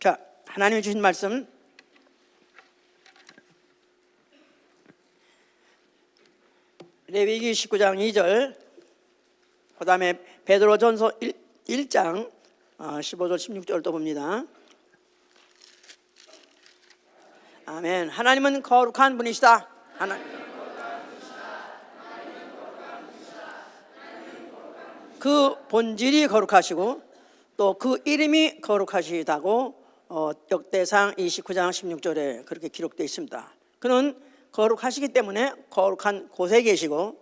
자, 하나님이 주신 말씀 레위기 19장 2절, 그 다음에 베드로전서 1장 15절 16절도 봅니다. 아멘. 하나님은 거룩한 분이시다. 그 본질이 거룩하시고 또 그 이름이 거룩하시다고 역대상 29장 16절에 그렇게 기록되어 있습니다. 그는 거룩하시기 때문에 거룩한 곳에 계시고,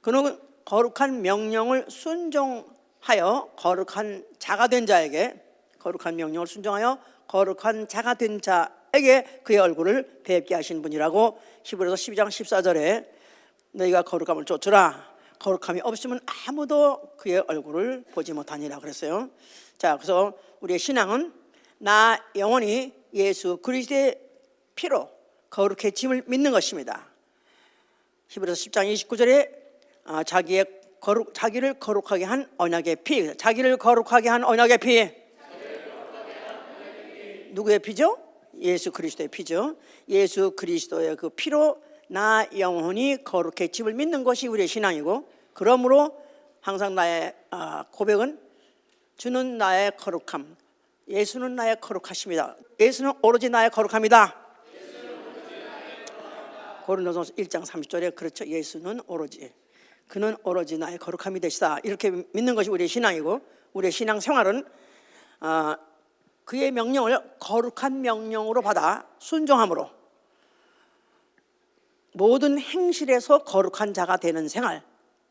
그는 거룩한 명령을 순종하여 거룩한 자가 된 자에게, 거룩한 명령을 순종하여 거룩한 자가 된 자에게 그의 얼굴을 뵙게 하신 분이라고 히브리서 12장 14절에 너희가 거룩함을 쫓으라, 거룩함이 없으면 아무도 그의 얼굴을 보지 못하니라 그랬어요. 자, 그래서 우리의 신앙은 나 영혼이 예수 그리스도의 피로 거룩해짐을 믿는 것입니다. 히브리서 10장 29절에 자기를 거룩하게 한 언약의 피, 자기를 거룩하게 한 언약의 피, 누구의 피죠? 예수 그리스도의 피죠. 예수 그리스도의 그 피로 나 영혼이 거룩해짐을 믿는 것이 우리의 신앙이고, 그러므로 항상 나의 고백은 주는 나의 거룩함, 예수는 나의 거룩하십니다. 예수는 오로지 나의 거룩합니다. 고린도전서 1장 30절에 그렇죠. 예수는 오로지, 그는 오로지 나의 거룩함이 되시다, 이렇게 믿는 것이 우리의 신앙이고, 우리의 신앙 생활은 그의 명령을 거룩한 명령으로 받아 순종함으로 모든 행실에서 거룩한 자가 되는 생활,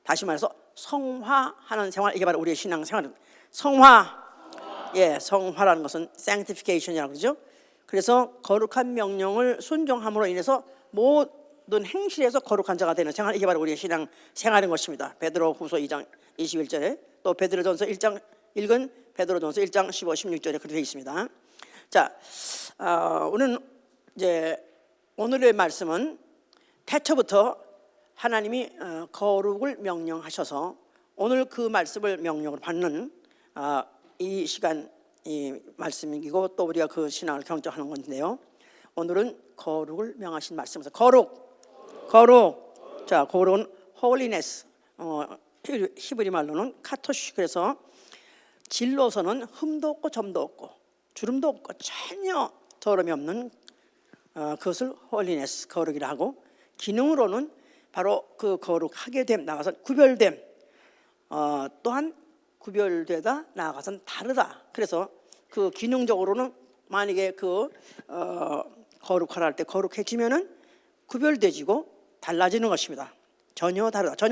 다시 말해서 성화하는 생활, 이게 바로 우리의 신앙 생활입니다. 성화라는 것은 sanctification이라고 그러죠. 그래서 거룩한 명령을 순종함으로 인해서 모든 행실에서 거룩한 자가 되는 생활, 이게 바로 우리의 신앙 생활인 것입니다. 베드로후서 2장 21절에 또 베드로전서 1장 읽은 베드로전서 1장 15, 16절에 그렇게 되어 있습니다. 자, 오늘의 말씀은 태초부터 하나님이 거룩을 명령하셔서 오늘 그 말씀을 명령으로 받는 이 시간 이 말씀이고, 또 우리가 그 신앙을 경청하는 건데요. 오늘은 거룩을 명하신 말씀에서 거룩. 자, 거룩은 holiness, 히브리 말로는 카토시. 그래서 질로서는 흠도 없고 점도 없고 주름도 없고 전혀 더러움이 없는 그것을 holiness, 거룩이라 하고, 기능으로는 바로 그 거룩하게 됨, 나아가서 구별됨, 또한 구별되다 나아가서는 다르다. 그래서 그 기능적으로는 만약에 거룩하라 할 때 거룩해지면은 구별되지고 달라지는 것입니다. 전혀 다르다.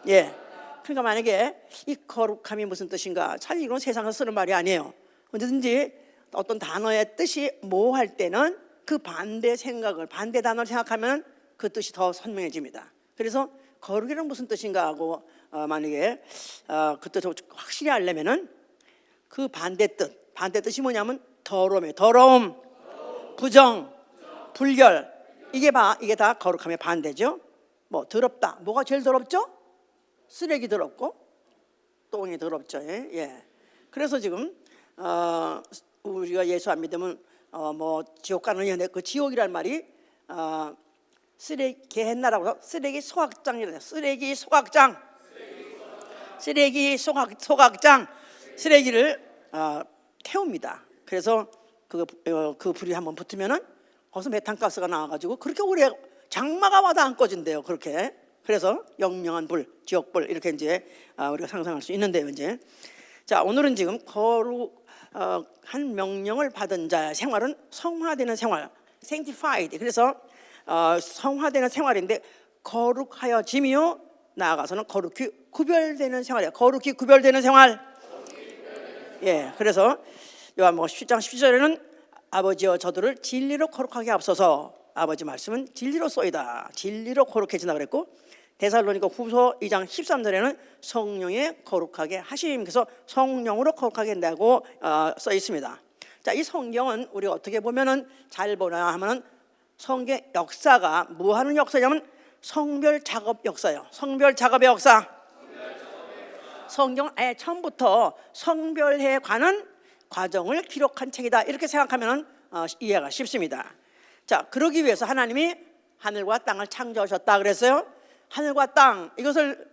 예. 그러니까 만약에 이 거룩함이 무슨 뜻인가? 사실 이건 세상에서 쓰는 말이 아니에요. 언제든지 어떤 단어의 뜻이 모호할 때는 그 반대 단어를 생각하면 그 뜻이 더 선명해집니다. 그래서 거룩이란 무슨 뜻인가 하고 만약에 그 뜻을 확실히 알려면은 그 반대 뜻이 뭐냐면 더러움, 부정, 불결, 이게 다 거룩함의 반대죠. 뭐 더럽다, 뭐가 제일 더럽죠? 쓰레기 더럽고 똥이 더럽죠. 예. 그래서 지금 우리가 예수 안 믿으면 지옥 가는 연애, 그 지옥이란 말이 쓰레기 게헨나라고 해서 쓰레기 소각장이래요. 쓰레기 소각장. 쓰레기를 태웁니다. 그래서 그 불이 한번 붙으면은 거기서 메탄가스가 나와가지고 그렇게 오래 장마가 와도 안 꺼진대요. 그렇게. 그래서 영영한 불, 지옥불, 이렇게 이제 우리가 상상할 수 있는데요. 이제 자, 오늘은 지금 거룩한 명령을 받은 자의 생활은 성화되는 생활, sanctified. 그래서 성화되는 생활인데 거룩하여짐이요, 나아가서는 거룩히 구별되는 생활이에요. 거룩히 구별되는 생활. 예. 그래서 요한복음 10장 12절에는 아버지여 저들을 진리로 거룩하게 하옵소서. 아버지 말씀은 진리로 쏘이다. 진리로 거룩해진다 그랬고, 데살로니가 후서 2장 13절에는 성령의 거룩하게 하심. 그래서 성령으로 거룩하게 한다고 써 있습니다. 자, 이 성경은 우리가 어떻게 보면은 잘 보나 하면은 성경 역사가 뭐 하는 역사냐면 성별 작업 역사예요. 성별 작업의 역사. 성경 아예 처음부터 성별에 관한 과정을 기록한 책이다. 이렇게 생각하면 이해가 쉽습니다. 자, 그러기 위해서 하나님이 하늘과 땅을 창조하셨다 그랬어요. 하늘과 땅, 이것을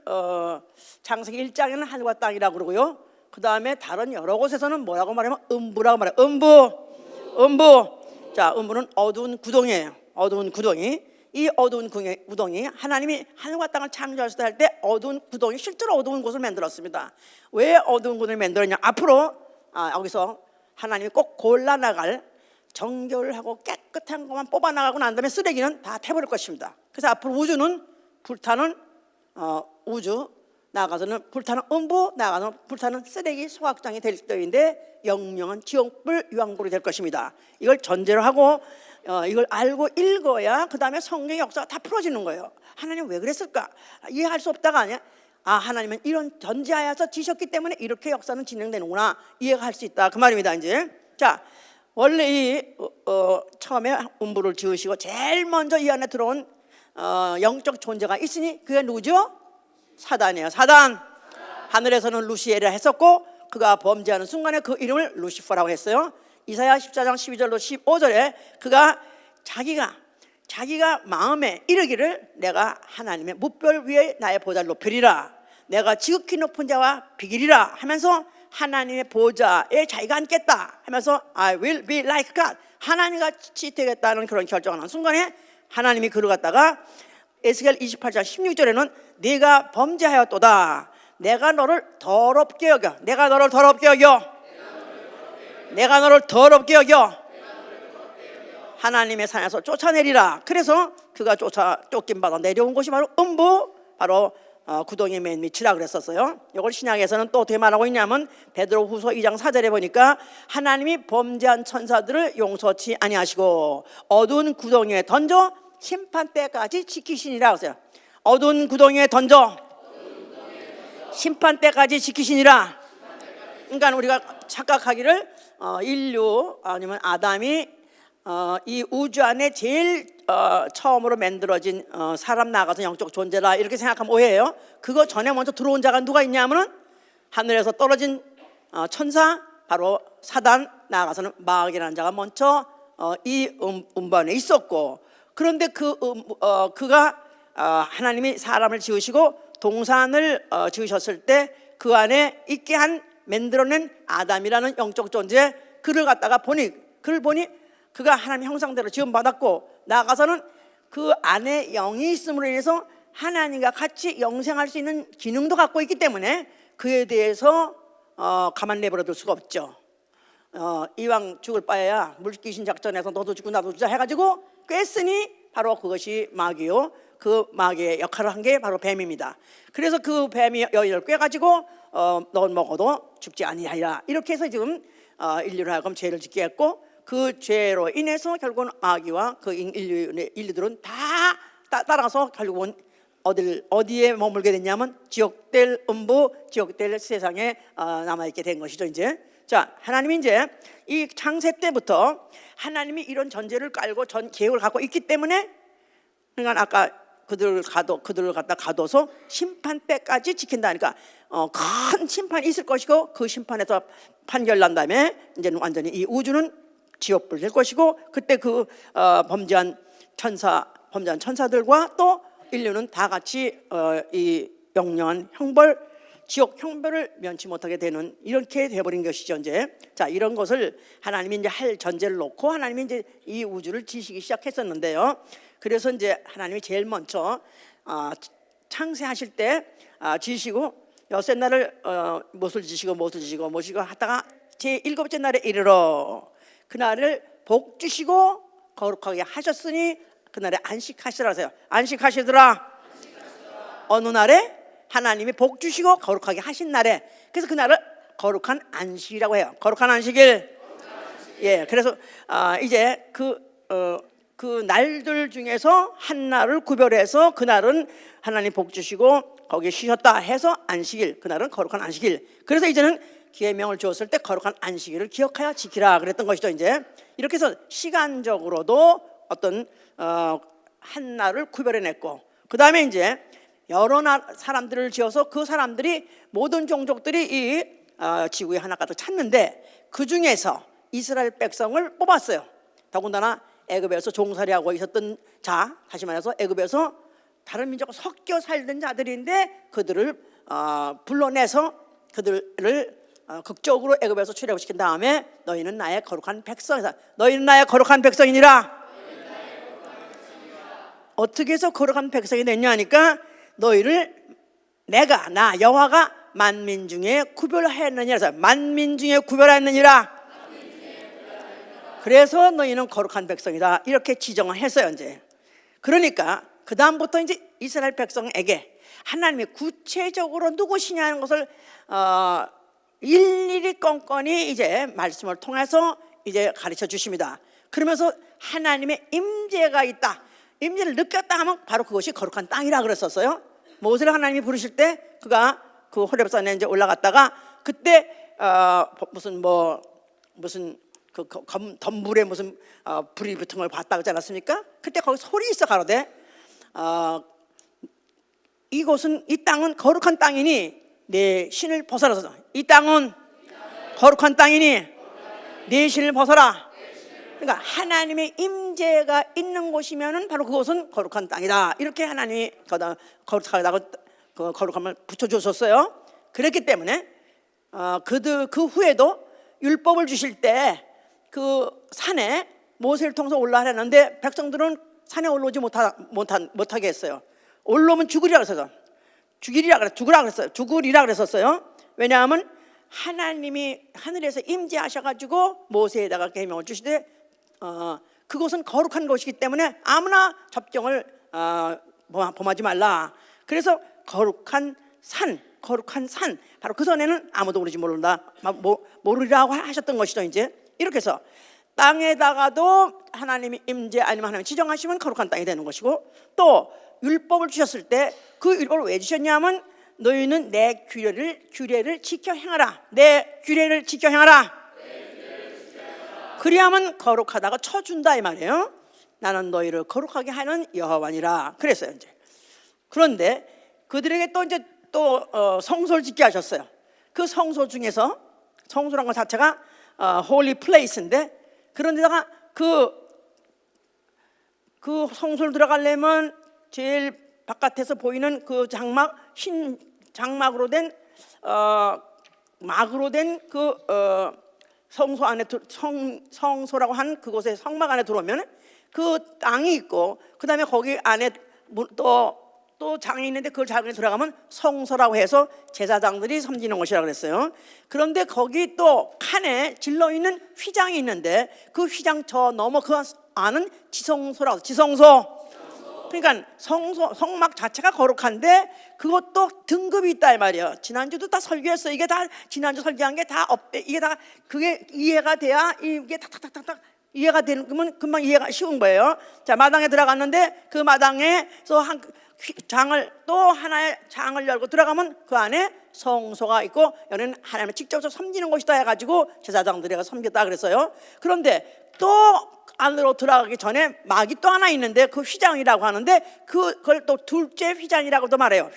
창세기 1장에는 하늘과 땅이라고 그러고요. 그 다음에 다른 여러 곳에서는 뭐라고 말하면 음부라고 말해요. 음부. 자, 음부는 어두운 구덩이에요. 어두운 구덩이. 이 어두운 구덩이, 하나님이 하늘과 땅을 창조하셨다 할 때 어두운 구덩이, 실제로 어두운 곳을 만들었습니다. 왜 어두운 곳을 만들었냐? 앞으로 여기서 하나님이 꼭 골라나갈 정결을 하고 깨끗한 것만 뽑아나가고 난 다음에 쓰레기는 다 태버릴 것입니다. 그래서 앞으로 우주는 불타는 우주, 나아가서는 불타는 음부, 나아가서는 불타는 쓰레기 소각장이 될 때인데 영영한 지옥불 유황불이 될 것입니다. 이걸 전제로 하고 이걸 알고 읽어야 그 다음에 성경의 역사가 다 풀어지는 거예요. 하나님 왜 그랬을까? 이해할 수 없다가 아니야. 하나님은 이런 전제하여서 지셨기 때문에 이렇게 역사는 진행되는구나, 이해가 할 수 있다, 그 말입니다. 이제 자, 원래 이 처음에 음부를 지으시고 제일 먼저 이 안에 들어온 영적 존재가 있으니 그게 누구죠? 사단이에요. 사단. 하늘에서는 루시엘이라 했었고 그가 범죄하는 순간에 그 이름을 루시퍼라고 했어요. 이사야 14장 12절로 15절에 그가 자기가 마음에 이르기를 내가 하나님의 무별 위에 나의 보좌를 높이리라, 내가 지극히 높은 자와 비기리라 하면서 하나님의 보좌에 자기가 앉겠다 하면서 I will be like God, 하나님같이 되겠다는 그런 결정을 하는 순간에 하나님이 그를 갖다가 에스겔 28장 16절에는 네가 범죄하였도다, 내가 너를 더럽게 여겨, 내가 너를 더럽게 여겨, 내가 너를 더럽게 여겨, 하나님의 산에서 쫓아내리라. 그래서 그가 쫓긴 바다 내려온 곳이 바로 음부, 바로 구덩이 맨 밑이라 그랬었어요. 이걸 신약에서는 또 어떻게 말하고 있냐면 베드로후서 2장 4절에 보니까 하나님이 범죄한 천사들을 용서치 아니하시고 어두운 구덩이에 던져 심판 때까지 지키시니라 그랬어요. 어두운 구덩이에 던져 심판 때까지 지키시니라. 그러니까 우리가 착각하기를 인류 아니면 아담이 이 우주 안에 제일 처음으로 만들어진 사람 나가서 영적 존재라 이렇게 생각하면 오해예요. 그거 전에 먼저 들어온 자가 누가 있냐면은 하늘에서 떨어진 천사, 바로 사단, 나아가서는 마귀라는 자가 먼저 이 음부 안에 있었고, 그런데 그가 하나님이 사람을 지으시고 동산을 지으셨을 때 그 안에 있게 한 만들어낸 아담이라는 영적 존재, 그를 갖다가 그를 보니 그가 하나님 형상대로 지음받았고, 나아가서는 그 안에 영이 있음으로 인해서 하나님과 같이 영생할 수 있는 기능도 갖고 있기 때문에 그에 대해서 가만 내버려둘 수가 없죠. 이왕 죽을 바에야 물귀신 작전에서 너도 죽고 나도 죽자 해가지고 꿰으니 바로 그것이 마귀요, 그 마귀의 역할을 한 게 바로 뱀입니다. 그래서 그 뱀이 여인을 꿰가지고 넌 먹어도 죽지 아니하리라, 이렇게 해서 지금 인류를 하여금 죄를 짓게 했고, 그 죄로 인해서 결국은 마귀와 그 인류들은 다 따라가서 결국은 어디에 머물게 됐냐면 지옥될 음부, 지옥될 세상에 남아있게 된 것이죠. 이제 자, 하나님이 이제 이 창세 때부터 하나님이 이런 전제를 깔고 전 계획을 갖고 있기 때문에, 그러니까 아까 그들을 갖다 가둬서 심판 때까지 지킨다니까 큰 심판이 있을 것이고, 그 심판에서 판결 난 다음에 이제는 완전히 이 우주는 지옥불 될 것이고, 그때 그 범죄한 천사들과 또 인류는 다 같이 이 영영한 지옥 형벌을 면치 못하게 되는, 이렇게 돼버린 것이죠. 이제 자, 이런 것을 하나님이 이제 할 전제를 놓고 하나님이 이제 이 우주를 지시기 시작했었는데요. 그래서 이제 하나님이 제일 먼저 창세하실 때 지시고 여섯 날을 못을 지시고 하다가 제 일곱째 날에 이르러 그날을 복 주시고 거룩하게 하셨으니 그날에 안식하시라 하세요. 안식하시더라. 어느 날에? 하나님이 복 주시고 거룩하게 하신 날에. 그래서 그날을 거룩한 안식이라고 해요. 거룩한 안식일. 예, 그래서 이제 그 날들 중에서 한 날을 구별해서 그날은 하나님 복 주시고 거기에 쉬셨다 해서 안식일, 그날은 거룩한 안식일. 그래서 이제는 계명을 주었을 때 거룩한 안식일을 기억하여 지키라 그랬던 것이죠. 이제 이렇게 해서 시간적으로도 어떤 한 날을 구별해냈고, 그 다음에 이제 여러 사람들을 지어서 그 사람들이 모든 종족들이 이 지구에 하나 가득 찼는데 그 중에서 이스라엘 백성을 뽑았어요. 더군다나 애굽에서 종살이하고 있었던 자, 다시 말해서 애굽에서 다른 민족과 섞여 살던 자들인데 그들을 불러내서 그들을 극적으로 애굽에서 출애굽시킨 다음에 너희는 나의 거룩한 백성이다. 너희는 나의 거룩한 백성이니라. 어떻게 해서 거룩한 백성이 됐냐 하니까 너희를 나 여호와가 만민 중에 구별하였느니라. 만민 중에 구별하였느니라. 그래서 너희는 거룩한 백성이다. 이렇게 지정을 했어요. 이제 그러니까 그 다음부터 이제 이스라엘 백성에게 하나님이 구체적으로 누구시냐는 것을 일일이 껌껌이 이제 말씀을 통해서 이제 가르쳐 주십니다. 그러면서 하나님의 임재가 있다, 임재를 느꼈다 하면 바로 그것이 거룩한 땅이라 그랬었어요. 모세를 하나님이 부르실 때 그가 그 호렙산에 이제 올라갔다가 그때 무슨 그 덤불에 무슨 불이 붙은 걸 봤다 그러지 않았습니까? 그때 거기 소리 있어 가로되 이곳은 이 땅은 거룩한 땅이니 내 신을 벗어라서. 이 땅은 거룩한 땅이니 내 신을 벗어라. 그러니까 하나님의 임재가 있는 곳이면은 바로 그곳은 거룩한 땅이다. 이렇게 하나님이 거룩하다고 그 거룩함을 붙여주셨어요. 그랬기 때문에 그 후에도 율법을 주실 때 그 산에 모세를 통해서 올라가려는데 백성들은 산에 올라오지 못하게 했어요. 올라오면 죽으리라 그랬었어요. 왜냐하면 하나님이 하늘에서 임재하셔가지고 모세에다가 계명을 주시되 그곳은 거룩한 곳이기 때문에 아무나 접경을 범하지 말라. 그래서 거룩한 산 바로 그 전에는 아무도 모르리라고 하셨던 것이죠. 이제 이렇게 해서 땅에다가도 하나님이 임재 아니면 하나님 지정하시면 거룩한 땅이 되는 것이고, 또 율법을 주셨을 때 그 율법을 왜 주셨냐면 너희는 내 규례를 지켜 행하라. 내 규례를 지켜 행하라. 그리하면 거룩하다고 쳐준다 이 말이에요. 나는 너희를 거룩하게 하는 여호와니라 그랬어요. 이제 그런데 그들에게 또 이제 성소를 짓게 하셨어요. 그 성소 중에서 성소란 것 자체가 holy place인데, 그런데다가 그 성소를 들어가려면 제일 바깥에서 보이는 그 장막, 흰 장막으로 된 막으로 된 그 성소 안에 성소라고 한 그곳의 성막 안에 들어오면 그 땅이 있고, 그 다음에 거기 안에 또 장이 있는데 그 장에 들어가면 성소라고 해서 제사장들이 섬기는 곳이라고 그랬어요. 그런데 거기 또 칸에 질러 있는 휘장이 있는데 그 휘장 저 넘어 그 안은 지성소라고. 그러니까 성막 자체가 거룩한데 그것도 등급이 있다 이 말이에요. 지난주도 다 설교했어요. 이게 다 지난주 설교한 게 다 없대. 이게 다 그게 이해가 돼야 이게 탁탁탁탁 이해가 되는 거면 금방 이해가 쉬운 거예요. 자, 마당에 들어갔는데 그 마당에서 하나의 장을 열고 들어가면 그 안에 성소가 있고 여기는 하나님을 직접 섬기는 곳이다 해가지고 제사장들이 섬겼다 그랬어요. 그런데 또 안으로 들어가기 전에 막이 또 하나 있는데 그 휘장이라고 하는데 그걸 또 둘째 휘장이라고도 말해요.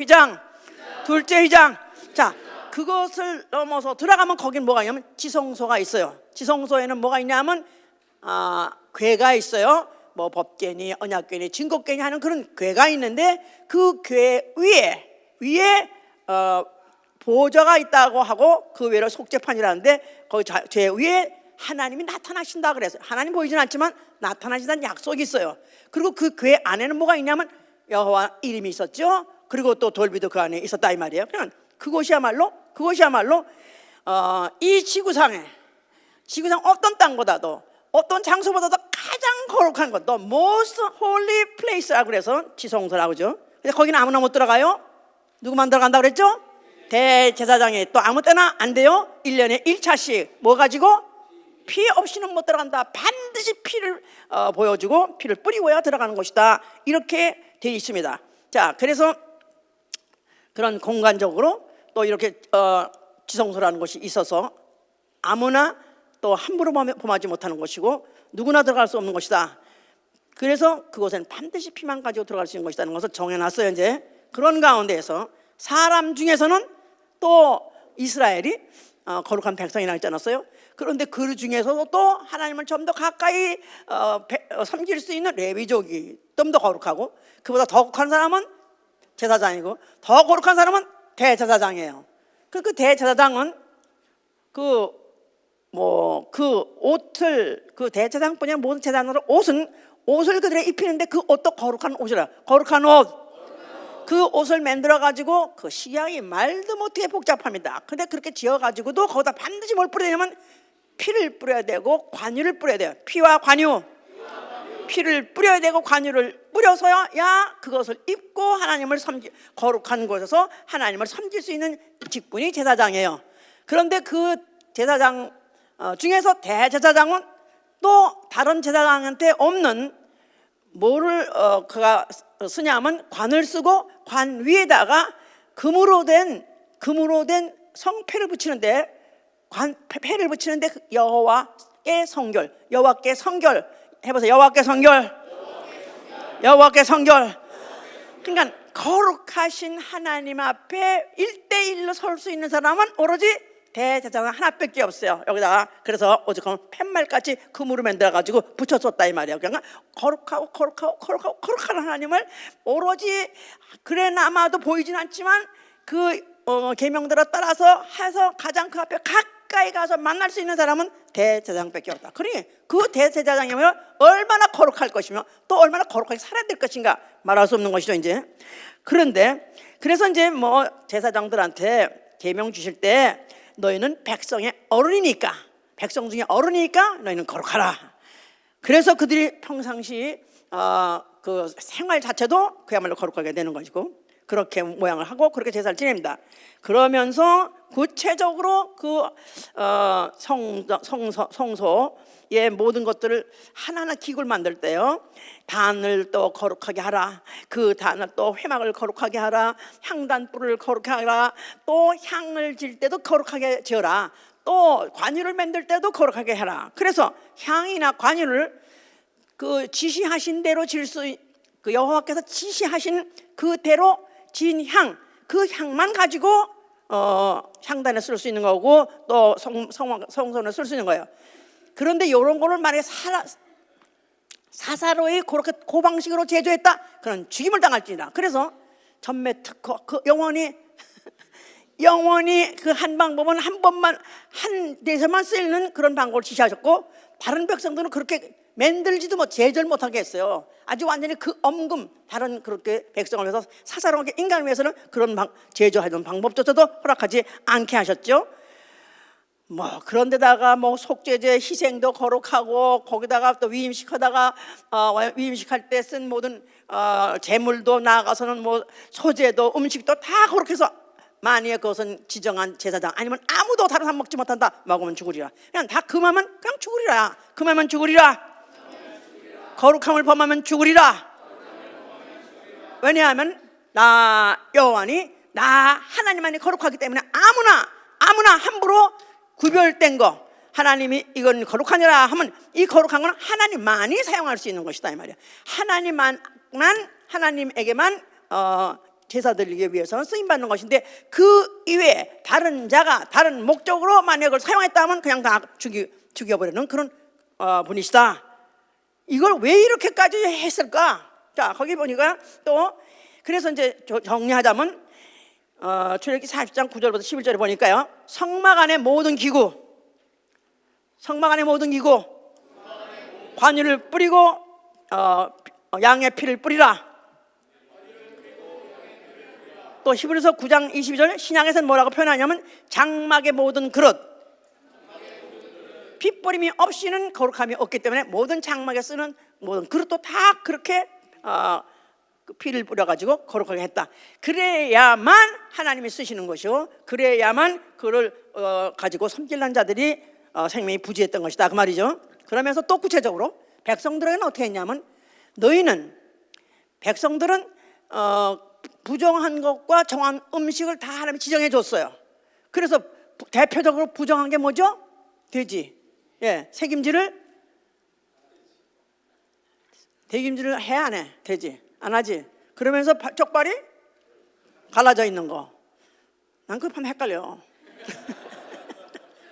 둘째 휘장. 자, 그것을 넘어서 들어가면 거긴 뭐가 있냐면 지성소가 있어요. 지성소에는 뭐가 있냐면 궤가 있어요. 뭐 법궤니 언약궤니 증거궤니 하는 그런 궤가 있는데 그 궤 위에 보좌가 있다고 하고 그 외로 속죄판이라는데 거기 제 위에 하나님이 나타나신다 그래서 하나님 보이진 않지만 나타나신다는 약속이 있어요. 그리고 그 궤 안에는 뭐가 있냐면 여호와 이름이 있었죠. 그리고 또 돌비도 그 안에 있었다 이 말이에요. 그러니까 그것이야말로 이 지구상 어떤 땅보다도 어떤 장소보다도 가장 거룩한 것, the most holy place라고 그래서 지성소라고 하죠. 근데 거기는 아무나 못 들어가요. 누구만 들어간다고 그랬죠? 대제사장이. 또 아무 때나 안 돼요. 1년에 1차씩 뭐 가지고? 피 없이는 못 들어간다. 반드시 피를 보여주고 피를 뿌리고야 들어가는 것이다. 이렇게 되어 있습니다. 자, 그래서 그런 공간적으로 또 이렇게 지성소라는 것이 있어서 아무나 또 함부로 범하지 못하는 것이고 누구나 들어갈 수 없는 것이다. 그래서 그곳에는 반드시 피만 가지고 들어갈 수 있는 것이라는 것을 정해놨어요. 이제 그런 가운데에서 사람 중에서는 또 이스라엘이 거룩한 백성이라고 했지 않았어요? 그런데 그 중에서도 또 하나님을 좀 더 가까이 섬길 수 있는 레위족이 좀 더 거룩하고, 그보다 더 거룩한 사람은 제사장이고, 더 거룩한 사람은 대제사장이에요. 그 대제사장은 그 옷을, 그 대제사장뿐이 아니라 모든 제사장으로 옷을 그들이 입히는데 그 옷도 거룩한 옷이라. 거룩한 옷. 그 옷을 만들어 가지고 그 식양이 말도 못하게 복잡합니다. 근데 그렇게 지어 가지고도 거기다 반드시 뭘 뿌려야 되냐면 피를 뿌려야 되고 관유를 뿌려야 돼요. 피와 관유. 피를 뿌려야 되고 관유를 뿌려서야 그것을 입고 하나님을 거룩한 곳에서 하나님을 섬길 수 있는 직분이 제사장이에요. 그런데 그 제사장 중에서 대제사장은 또 다른 제사장한테 없는 뭐를 그가 쓰냐면 관을 쓰고 관 위에다가 금으로 된 성패를 붙이는데, 패를 붙이는데 여호와께 성결 해보세요. 여호와께 성결. 그러니까 거룩하신 하나님 앞에 1대1로 설 수 있는 사람은 오로지 대제사장 하나밖에 없어요. 여기다가 그래서 오죽하면 팻말같이 금으로 만들어가지고 붙여줬다 이 말이에요. 그러니까 거룩한 하나님을 오로지 그래나마도 보이진 않지만 그 계명들을 따라서 해서 가장 그 앞에 가까이 가서 만날 수 있는 사람은 대제사장밖에 없다. 그러니 그 대제사장이면 얼마나 거룩할 것이며 또 얼마나 거룩하게 살아야 될 것인가 말할 수 없는 것이죠 이제. 그런데 그래서 이제 제사장들한테 계명 주실 때 너희는 백성의 어른이니까, 백성 중에 어른이니까 너희는 거룩하라. 그래서 그들이 평상시 그 생활 자체도 그야말로 거룩하게 되는 것이고, 그렇게 모양을 하고 그렇게 제사를 지냅니다. 그러면서 구체적으로 그 성소의 모든 것들을 하나하나 기구를 만들 때요, 단을 또 거룩하게 하라, 그 단을 또 회막을 거룩하게 하라, 향단불을 거룩하게 하라, 또 향을 질 때도 거룩하게 지어라, 또 관유를 만들 때도 거룩하게 해라. 그래서 향이나 관유를 그 지시하신 대로 그 여호와께서 지시하신 그대로 진 향, 그 향만 가지고 향단에 쓸 수 있는 거고 또 성소에 쓸 수 있는 거예요. 그런데 이런 거를 만약에 사사로이 그렇게 그 방식으로 제조했다, 그런 죽임을 당할지니라. 그래서 전매 특허, 그 영원히 그 한 방법은 한 번만 한 데서만 쓰이는 그런 방법을 지시하셨고, 다른 백성들은 그렇게 만들지도 제절 못하게 했어요. 아주 완전히 그 다른 그렇게 백성을 위해서 사사롭게 인간을 위해서는 그런 제조하는 방법조차도 허락하지 않게 하셨죠. 그런데다가 속죄제 희생도 거룩하고, 거기다가 또 위임식하다가 위임식할 때 쓴 모든 제물도 나아가서는 소재도 음식도 다 거룩해서, 만약에 그것은 지정한 제사장 아니면 아무도 다른 사람 먹지 못한다, 먹으면 죽으리라. 그냥 다 금하면 그냥 죽으리라. 금하면 죽으리라. 거룩함을 범하면 죽으리라. 왜냐하면 나 여호와니 나 하나님만이 거룩하기 때문에 아무나 함부로 구별된 거, 하나님이 이건 거룩하니라 하면 이 거룩한 건 하나님만이 사용할 수 있는 것이다 이 말이야. 하나님에게만 제사 드리기 위해서는 쓰임받는 것인데, 그 이외에 다른 자가 다른 목적으로 만약 그걸 사용했다면 그냥 다 죽여버리는 그런 분이시다. 이걸 왜 이렇게까지 했을까? 자, 거기 보니까 또 그래서 이제 정리하자면 출애굽기 40장 9절부터 11절에 보니까요, 성막 안의 모든 기구, 관유를 뿌리고 양의 피를 뿌리라. 또 히브리서 9장 22절 신약에서는 뭐라고 표현하냐면 장막의 모든 그릇, 핏뿌림이 없이는 거룩함이 없기 때문에 모든 장막에 쓰는 모든 그릇도 다 그렇게 피를 뿌려가지고 거룩하게 했다. 그래야만 하나님이 쓰시는 것이요, 그래야만 그를 가지고 섬기는 자들이 생명이 부지했던 것이다 그 말이죠. 그러면서 또 구체적으로 백성들에게는 어떻게 했냐면, 백성들은 부정한 것과 정한 음식을 다 하나님이 지정해 줬어요. 그래서 대표적으로 부정한 게 뭐죠? 돼지. 대김질을 해 안 해? 돼지 안 하지. 그러면서 쪽발이 갈라져 있는 거, 난 그거 보면 헷갈려.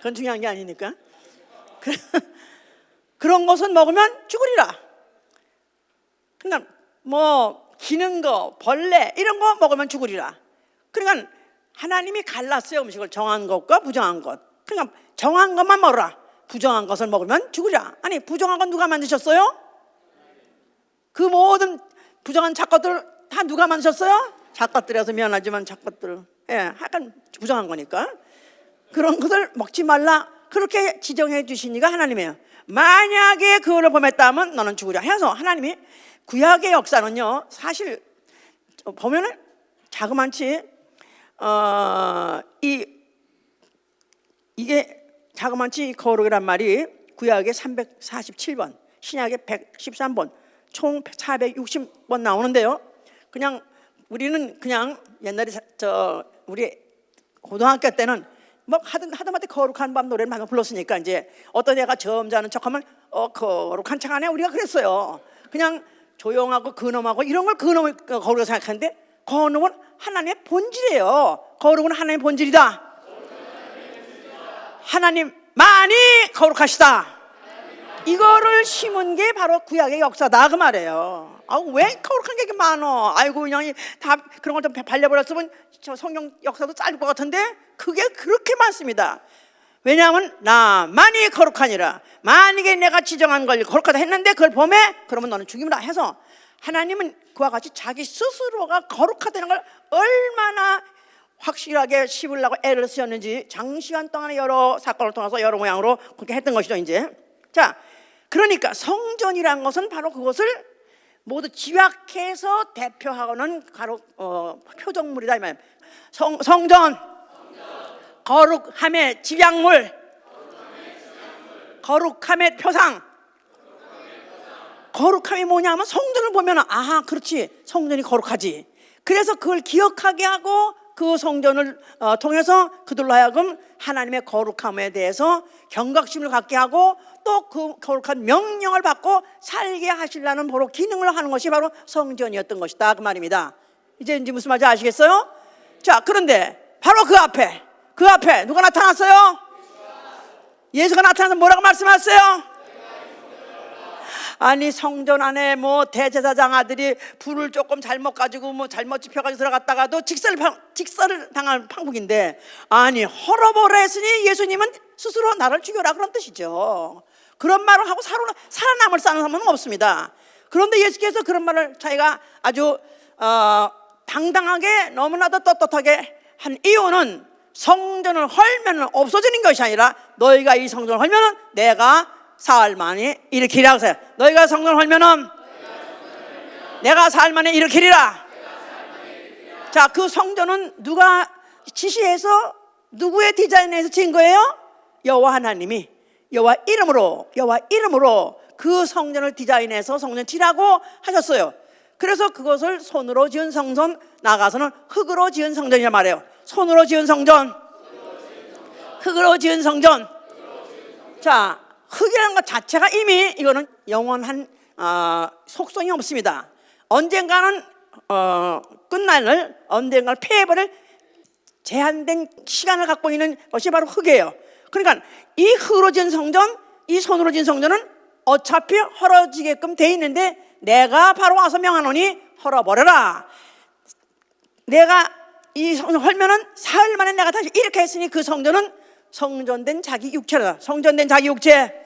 그건 중요한 게 아니니까. 그런 것은 먹으면 죽으리라. 그러니까 뭐 기는 거, 벌레 이런 거 먹으면 죽으리라. 그러니까 하나님이 갈랐어요. 음식을 정한 것과 부정한 것. 그러니까 정한 것만 먹으라. 부정한 것을 먹으면 죽으리라. 아니 부정한 건 누가 만드셨어요? 그 모든 부정한 작것들 다 누가 만드셨어요? 작것들이라서 미안하지만 작것들, 약간 부정한 거니까 그런 것을 먹지 말라. 그렇게 지정해 주시니까 하나님이에요. 만약에 그거를 범했다면 너는 죽으리라 해서 하나님이 구약의 역사는요 사실 보면은 자그만치 이게 자그만치 거룩이란 말이 구약의 347번, 신약의 113번, 총 460번 나오는데요. 그냥 우리는 그냥 옛날에 우리 고등학교 때는 뭐 하다못해 거룩한 밤 노래를 많이 불렀으니까 이제 어떤 애가 점잖은 척하면 거룩한 척 하네 우리가 그랬어요. 그냥 조용하고 근엄하고 이런 걸 근엄을 거룩하게 생각하는데 거룩은 하나님의 본질이에요. 거룩은 하나님의 본질이다. 하나님만이 거룩하시다. 이거를 심은 게 바로 구약의 역사다 그 말이에요. 왜 거룩한 게 이렇게 많어? 아이고 그냥 다 그런 걸 좀 발려버렸으면 저 성경 역사도 짧을 것 같은데 그게 그렇게 많습니다. 왜냐하면 나만이 거룩하니라. 만약에 내가 지정한 걸 거룩하다 했는데 그걸 범해? 그러면 너는 죽임이라 해서 하나님은 그와 같이 자기 스스로가 거룩하다는 걸 얼마나 확실하게 씹으려고 애를 쓰였는지 장시간 동안에 여러 사건을 통해서 여러 모양으로 그렇게 했던 것이죠. 이제 자, 그러니까 성전이란 것은 바로 그것을 모두 집약해서 대표하는 바로 표적물이다 이 말이에요. 성전, 거룩함의 집약물, 거룩함의 표상. 거룩함이 뭐냐면 성전을 보면 그렇지 성전이 거룩하지. 그래서 그걸 기억하게 하고 그 성전을 통해서 그들로 하여금 하나님의 거룩함에 대해서 경각심을 갖게 하고 또 그 거룩한 명령을 받고 살게 하시려는 바로 기능을 하는 것이 바로 성전이었던 것이다 그 말입니다. 이제 무슨 말인지 아시겠어요? 자, 그런데 바로 그 앞에 누가 나타났어요? 예수가 나타나서 뭐라고 말씀하셨어요? 아니 성전 안에 뭐 대제사장 아들이 불을 조금 잘못 가지고 뭐 잘못 지펴가지고 들어갔다가도 직사를 당할 판국인데, 아니 헐어버려 했으니 예수님은 스스로 나를 죽여라 그런 뜻이죠. 그런 말을 하고 살아남을 사람은 없습니다. 그런데 예수께서 그런 말을 자기가 아주 당당하게 너무나도 떳떳하게 한 이유는 성전을 헐면 없어지는 것이 아니라 너희가 이 성전을 헐면 내가 사흘 만에 일으키리라. 그래서 너희가 성전을 헐면은 내가 사흘 만에 일으키리라. 자, 그 성전은 누가 지시해서 누구의 디자인에서 지은 거예요? 여호와 하나님이 여호와 이름으로 그 성전을 디자인해서 성전 지라고 하셨어요. 그래서 그것을 손으로 지은 성전, 나가서는 흙으로 지은 성전이라 말해요. 손으로 지은 성전, 흙으로 지은 성전. 자, 흙이라는 것 자체가 이미 이거는 영원한 속성이 없습니다. 언젠가는 끝날, 언젠가는 폐해버릴 제한된 시간을 갖고 있는 것이 바로 흙이에요. 그러니까 이 흙으로 지은 성전, 이 손으로 지은 성전은 어차피 헐어지게끔 돼 있는데 내가 바로 와서 명하노니 헐어버려라. 내가 이 성전 헐면은 사흘 만에 내가 다시 이렇게 했으니 그 성전은 성전된 자기 육체라. 성전된 자기 육체.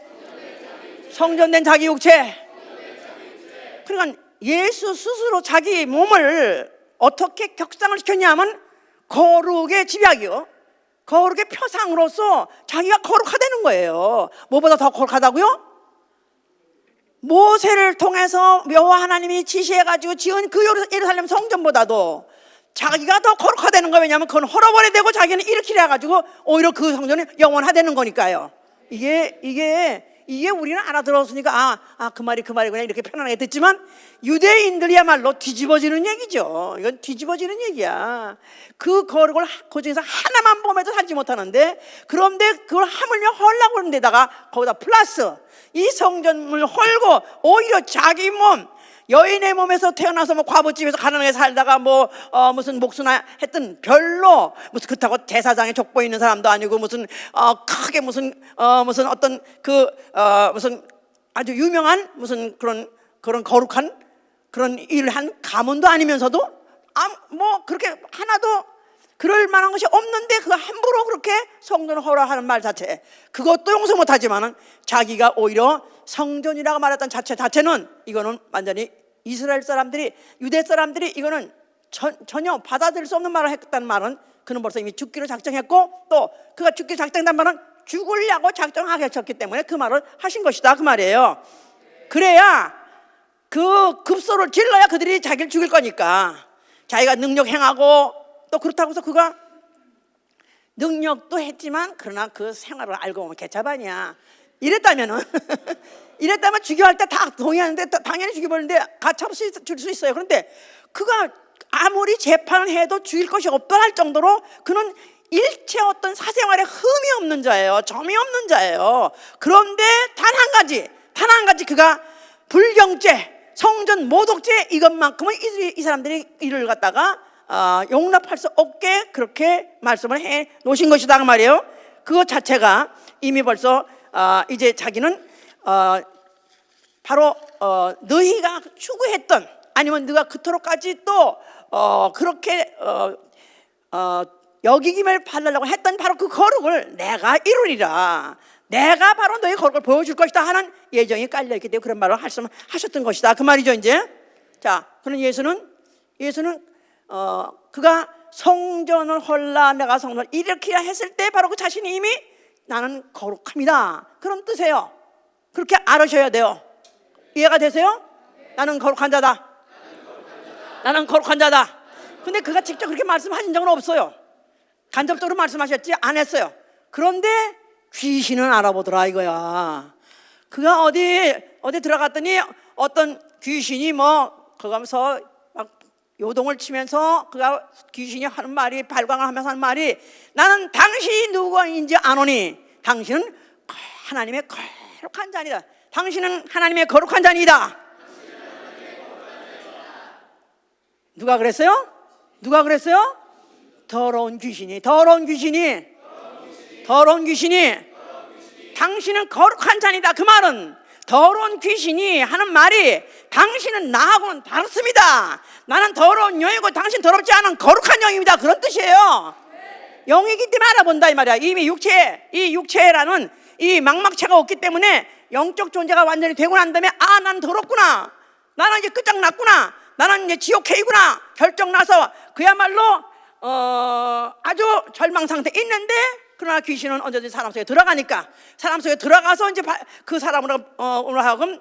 그러니까 예수 스스로 자기 몸을 어떻게 격상을 시켰냐면 거룩의 집약이요, 거룩의 표상으로서 자기가 거룩하다는 거예요. 뭐보다 더 거룩하다고요? 모세를 통해서 여호와 하나님이 지시해가지고 지은 그 예루살렘 성전보다도 자기가 더 거룩하다는 거예요. 왜냐하면 그건 헐어버려야 되고 자기는 일으키려 해가지고 오히려 그 성전이 영원하다는 거니까요. 이게 우리는 알아들었으니까 그 말이구나 이렇게 편안하게 듣지만 유대인들이야말로 뒤집어지는 얘기죠. 이건 뒤집어지는 얘기야. 그 거룩을 그 중에서 하나만 보면서 살지 못하는데, 그런데 그걸 하물며 헐라고 하는 데다가 거기다 플러스 이 성전을 헐고 오히려 자기 몸, 여인의 몸에서 태어나서 뭐 과부집에서 가난하게 살다가 뭐 무슨 목수나 했던 별로 무슨 그렇다고 제사장에 족보 있는 사람도 아니고 무슨 크게 무슨 어떤 무슨 아주 유명한 무슨 그런 거룩한 그런 일을 한 가문도 아니면서도 뭐 그렇게 하나도 그럴 만한 것이 없는데 그 함부로 그렇게 성전을 허락하는 말 자체, 그것도 용서 못하지만은 자기가 오히려 성전이라고 말했던 자체는 이거는 완전히 이스라엘 사람들이, 유대 사람들이 이거는 전혀 받아들일 수 없는 말을 했다는 말은 그는 벌써 이미 죽기로 작정했고, 또 그가 죽기로 작정한 말은 죽으려고 작정하셨기 때문에 그 말을 하신 것이다 그 말이에요. 그래야 그 급소를 질러야 그들이 자기를 죽일 거니까. 자기가 능력 행하고 또 그렇다고 해서 그가 능력도 했지만 그러나 그 생활을 알고 보면 개차반이야. 이랬다면 죽여할 때 다 동의하는데 당연히 죽여버리는데 가차로 줄 수 있어요. 그런데 그가 아무리 재판을 해도 죽일 것이 없다 할 정도로 그는 일체 어떤 사생활에 흠이 없는 자예요. 점이 없는 자예요. 그런데 단 한 가지 그가 불경죄, 성전 모독죄 이것만큼은 이 사람들이 이를 갖다가 용납할 수 없게 그렇게 말씀을 해 놓으신 것이다 그 말이에요. 그것 자체가 이미 벌써 이제 자기는 바로 너희가 추구했던, 아니면 네가 그토록까지 또 그렇게 여기기를 바라려고 했던 바로 그 거룩을 내가 이루리라, 내가 바로 너희 거룩을 보여줄 것이다 하는 예정이 깔려있기 때문에 그런 말을 말씀하셨던 것이다 그 말이죠. 이제 자, 그런 예수는 그가 성전을 헐라 내가 성전을 일으키라 했을 때 바로 그 자신이 이미 나는 거룩합니다 그런 뜻이에요. 그렇게 알으셔야 돼요. 이해가 되세요? 나는 거룩한 자다. 나는 거룩한 자다. 근데 그가 직접 그렇게 말씀하신 적은 없어요. 간접적으로 말씀하셨지 안 했어요. 그런데 귀신은 알아보더라 이거야. 그가 어디 들어갔더니 어떤 귀신이 거기 가면서 막 요동을 치면서 그가 귀신이 하는 말이, 발광을 하면서 하는 말이, 나는 당신이 누구인지 아노니 당신은 하나님의 거룩한 자니다. 당신은 하나님의 거룩한 자니다. 누가 그랬어요? 더러운 귀신이 당신은 거룩한 자니다. 그 말은 더러운 귀신이 하는 말이 당신은 나하고는 다릅니다. 나는 더러운 영이고 당신 더럽지 않은 거룩한 영입니다. 그런 뜻이에요. 영이기 때문에 알아본다 이 말이야. 이미 이 육체라는 이 망막체가 없기 때문에 영적 존재가 완전히 되고 난 다음에 난 더럽구나, 나는 이제 끝장났구나, 나는 이제 지옥행이구나 결정나서 그야말로 아주 절망 상태에 있는데, 그러나 귀신은 언제든지 사람 속에 들어가니까 사람 속에 들어가서 이제 그 사람으로 오늘 하여금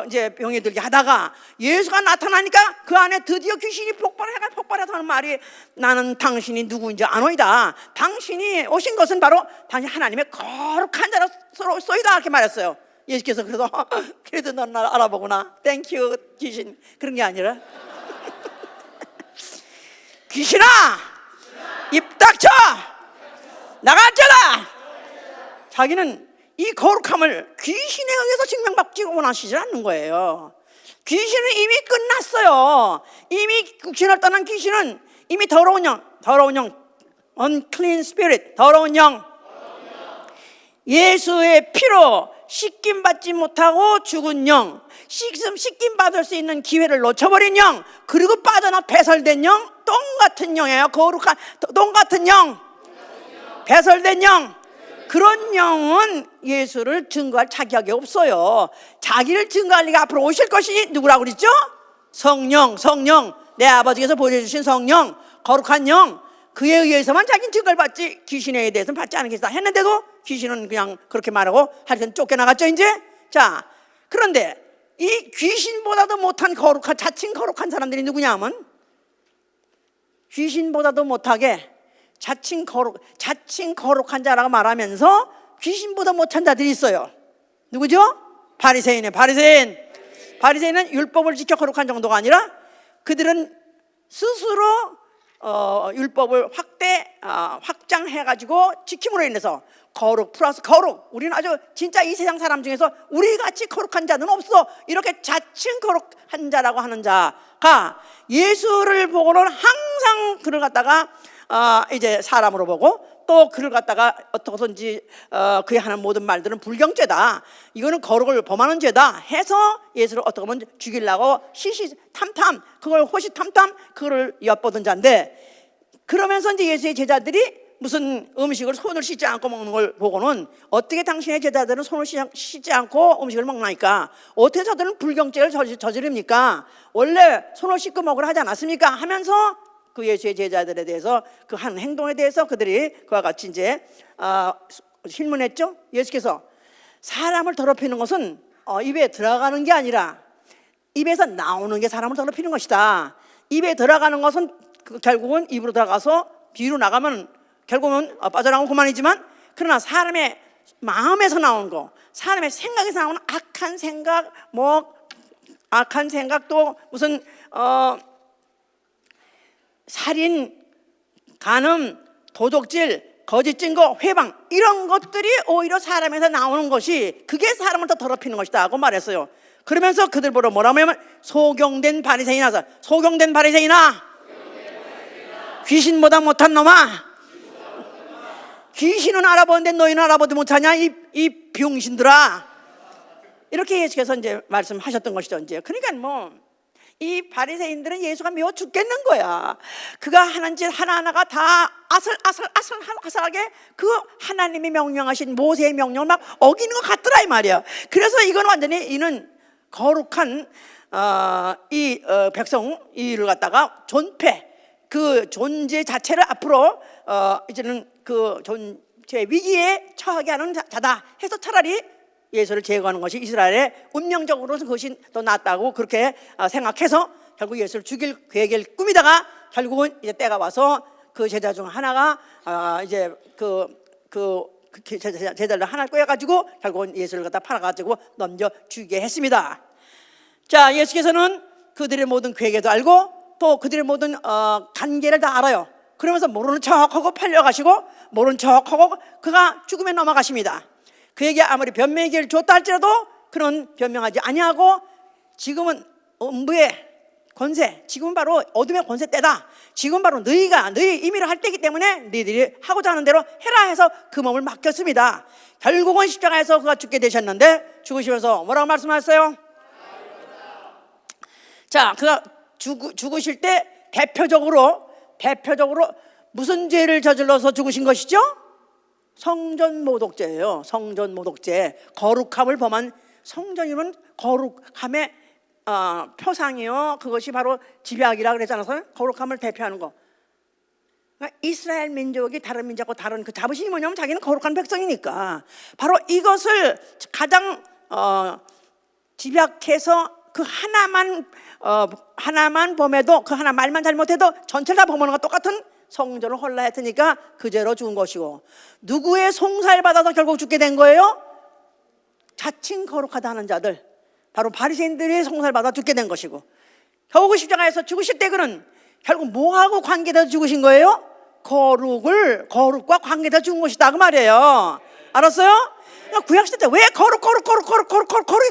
이제 병이 들게 하다가 예수가 나타나니까 그 안에 드디어 귀신이 폭발해서 하는 말이, 나는 당신이 누구인지 아노이다. 당신이 오신 것은 바로 당신 하나님의 거룩한 자로 쏘이다 이렇게 말했어요. 예수께서 그래도 넌 날 알아보구나, 땡큐 귀신, 그런 게 아니라 귀신아 입 닥쳐 나가잖아. 자기는 이 거룩함을 귀신에 의해서 증명받지 원하시지 않는 거예요. 귀신은 이미 끝났어요. 이미 귀신을 떠난 귀신은 이미 더러운 영, unclean spirit, 더러운 영, 예수의 피로 씻김 받지 못하고 죽은 영, 씻김 받을 수 있는 기회를 놓쳐버린 영, 그리고 빠져나 배설된 영, 똥 같은 영이에요. 거룩한 똥 같은 영, 배설된 영. 그런 영은 예수를 증거할 자격이 없어요. 자기를 증거할 리가 앞으로 오실 것이 누구라고 그랬죠? 성령, 내 아버지께서 보여주신 성령, 거룩한 영, 그에 의해서만 자기는 증거를 받지 귀신에 대해서는 받지 않겠다 했는데도 귀신은 그냥 그렇게 말하고 하여튼 쫓겨나갔죠 이제. 자, 그런데 이 귀신보다도 못한 자칭 거룩한 사람들이 누구냐 하면, 귀신보다도 못하게 자칭 거룩한 자라고 말하면서 귀신보다 못한 자들이 있어요. 누구죠? 바리새인이에요. 바리새인은 율법을 지켜 거룩한 정도가 아니라 그들은 스스로 율법을 확장해가지고 지킴으로 인해서 거룩 플러스 거룩. 우리는 아주 진짜 이 세상 사람 중에서 우리같이 거룩한 자는 없어. 이렇게 자칭 거룩한 자라고 하는 자가 예수를 보고는 항상 그를 갖다가 이제 사람으로 보고, 또 그를 갖다가 어떻게든지 그의 하는 모든 말들은 불경죄다, 이거는 거룩을 범하는 죄다 해서 예수를 어떻게 보면 죽이려고 시시탐탐, 그걸 호시탐탐 그걸 엿보던 자인데, 그러면서 이제 예수의 제자들이 무슨 음식을 손을 씻지 않고 먹는 걸 보고는 어떻게 당신의 제자들은 손을 씻지 않고 음식을 먹나니까, 어떻게 저들은 불경죄를 저지릅니까? 원래 손을 씻고 먹으라 하지 않았습니까? 하면서 그 예수의 제자들에 대해서 그 한 행동에 대해서 그들이 그와 같이 이제 질문했죠. 예수께서 사람을 더럽히는 것은 입에 들어가는 게 아니라 입에서 나오는 게 사람을 더럽히는 것이다. 입에 들어가는 것은 결국은 입으로 들어가서 뒤로 나가면 결국은 빠져나오면 그만이지만, 그러나 사람의 마음에서 나오는 거, 사람의 생각에서 나오는 악한 생각, 악한 생각도 무슨 살인, 간음, 도적질, 거짓 증거, 회방, 이런 것들이 오히려 사람에서 나오는 것이, 그게 사람을 더 더럽히는 것이다 하고 말했어요. 그러면서 그들 보러 뭐라고 하면 소경된 바리새인아, 소경된 바리새인아, 귀신보다 못한 놈아, 귀신은 알아보는데 너희는 알아보지 못하냐, 이 병신들아, 이렇게 예수께서 이제 말씀하셨던 것이죠. 이제 그러니까 이 바리새인들은 예수가 미워 죽겠는 거야. 그가 하는 짓 하나하나가 다 아슬아슬하게 그 하나님이 명령하신 모세의 명령을 막 어기는 것 같더라 이 말이야. 그래서 이건 완전히 이는 거룩한 백성 이를 갖다가 존폐, 그 존재 자체를 앞으로 이제는 그 존재 위기에 처하게 하는 자다 해서 차라리 예수를 제거하는 것이 이스라엘의 운명적으로는 그것이 더 낫다고 그렇게 생각해서 결국 예수를 죽일 계획을 꾸미다가 결국은 이제 때가 와서 그 제자 중 하나가 이제 제자를 하나를 꿰가지고 결국은 예수를 갖다 팔아가지고 넘겨 죽이게 했습니다. 자, 예수께서는 그들의 모든 계획도 알고 또 그들의 모든 관계를 다 알아요. 그러면서 모르는 척하고 팔려가시고 모르는 척하고 그가 죽음에 넘어가십니다. 그에게 아무리 변명의 기회를 줬다 할지라도 그는 변명하지 아니하고, 지금은 음부의 권세, 지금은 바로 어둠의 권세 때다, 지금 바로 너희 임의로 할 때이기 때문에 너희들이 하고자 하는 대로 해라 해서 그 몸을 맡겼습니다. 결국은 십자가에서 그가 죽게 되셨는데, 죽으시면서 뭐라고 말씀하셨어요? 자, 그가 죽으실 때 대표적으로 무슨 죄를 저질러서 죽으신 것이죠? 성전모독죄예요. 성전모독죄, 거룩함을 범한, 성전이면 거룩함의 표상이요. 그것이 바로 집약이라 그랬지 않았어요? 거룩함을 대표하는 거. 그러니까 이스라엘 민족이 다른 민족과 다른 그 자부심이 뭐냐면 자기는 거룩한 백성이니까 바로 이것을 가장 집약해서 그 하나만 범해도, 그 하나 말만 잘못해도 전체를 다 범하는 것 똑같은 성전을 헐라 했으니까 그죄로 죽은 것이고, 누구의 송사를 받아서 결국 죽게 된 거예요? 자칭 거룩하다 하는 자들, 바로 바리새인들의 송사를 받아 죽게 된 것이고, 결국 십자가에서 죽으실 때 그는 결국 뭐하고 관계돼서 죽으신 거예요? 거룩과 관계돼서 죽은 것이다 그 말이에요. 알았어요? 구약시대 때 왜 거룩이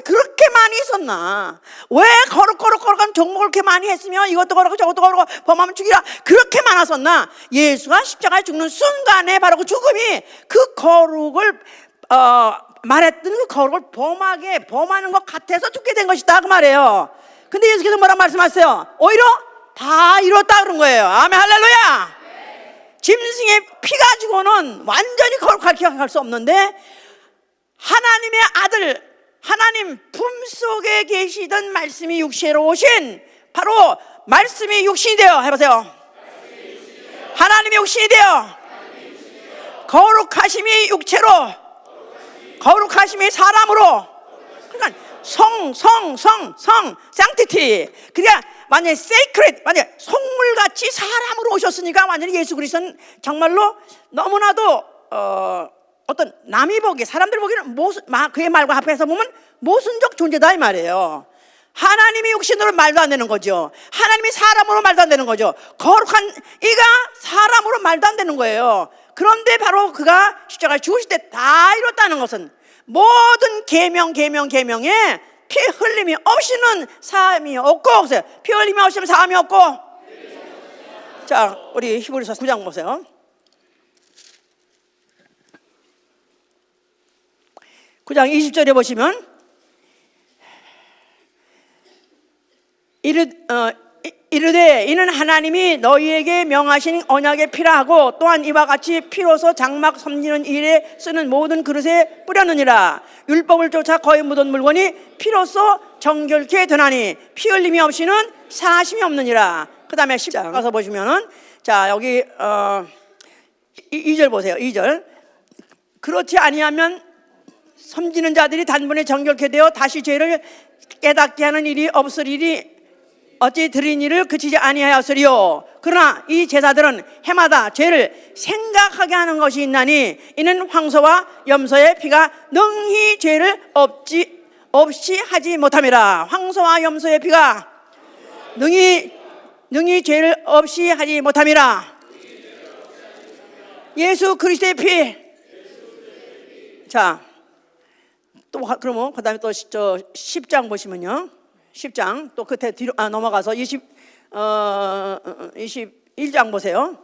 그렇게 많이 있었나? 왜 거룩한 종목을 그렇게 많이 했으며 이것도 거룩하고 저것도 거룩하고 범하면 죽이라 그렇게 많았었나? 예수가 십자가에 죽는 순간에 바로 그 죽음이 그 거룩을 말했던 그 거룩을 범하는 것 같아서 죽게 된 것이다 그 말이에요. 근데 예수께서 뭐라 말씀하세요? 오히려 다 이뤘다 그런 거예요. 아멘, 할렐루야. 짐승의 피 가지고는 완전히 거룩하게 할 수 없는데, 하나님의 아들, 하나님 품속에 계시던 말씀이 육체로 오신, 바로 말씀이 육신이 되어, 해보세요. 하나님이 육신이 되어 거룩하심이 육체로, 거룩하심이 사람으로, 그러니까 sanctity, 그러니까 완전히 sacred, 완전히 속물같이 사람으로 오셨으니까 완전히 예수 그리스도는 정말로 너무나도 어떤 남이 보기에, 사람들 보기에는 그의 말과 합해서 보면 모순적 존재다 이 말이에요. 하나님이 육신으로 말도 안 되는 거죠. 하나님이 사람으로 말도 안 되는 거죠. 거룩한 이가 사람으로 말도 안 되는 거예요. 그런데 바로 그가 십자가에 죽으실 때 다 이뤘다는 것은 모든 계명에 피 흘림이 없이는 사함이 없고, 피 흘림이 없이는 사함이 없고. 자, 우리 히브리서 9장 보세요. 9장 20절에 보시면 이르되 이는 하나님이 너희에게 명하신 언약의 피라 하고 또한 이와 같이 피로서 장막 섬기는 일에 쓰는 모든 그릇에 뿌렸느니라. 율법을 쫓아 거의 묻은 물건이 피로서 정결케 되나니 피 흘림이 없이는 사심이 없느니라. 그 다음에 10장 가서 보시면은, 자, 여기 2절 보세요. 2절. 그렇지 아니하면 섬기는 자들이 단번에 정결케 되어 다시 죄를 깨닫게 하는 일이 없으리니 어찌 드린 일을 그치지 아니하였으리요. 그러나 이 제사들은 해마다 죄를 생각하게 하는 것이 있나니 이는 황소와 염소의 피가 능히 죄를 없이 하지 못함이라. 황소와 염소의 피가 능히 죄를 없이 하지 못함이라. 예수 그리스도의 피. 자, 또 그러면 그다음에 또 10장 보시면요. 10장 또 끝에 뒤로 넘어가서 21장 보세요.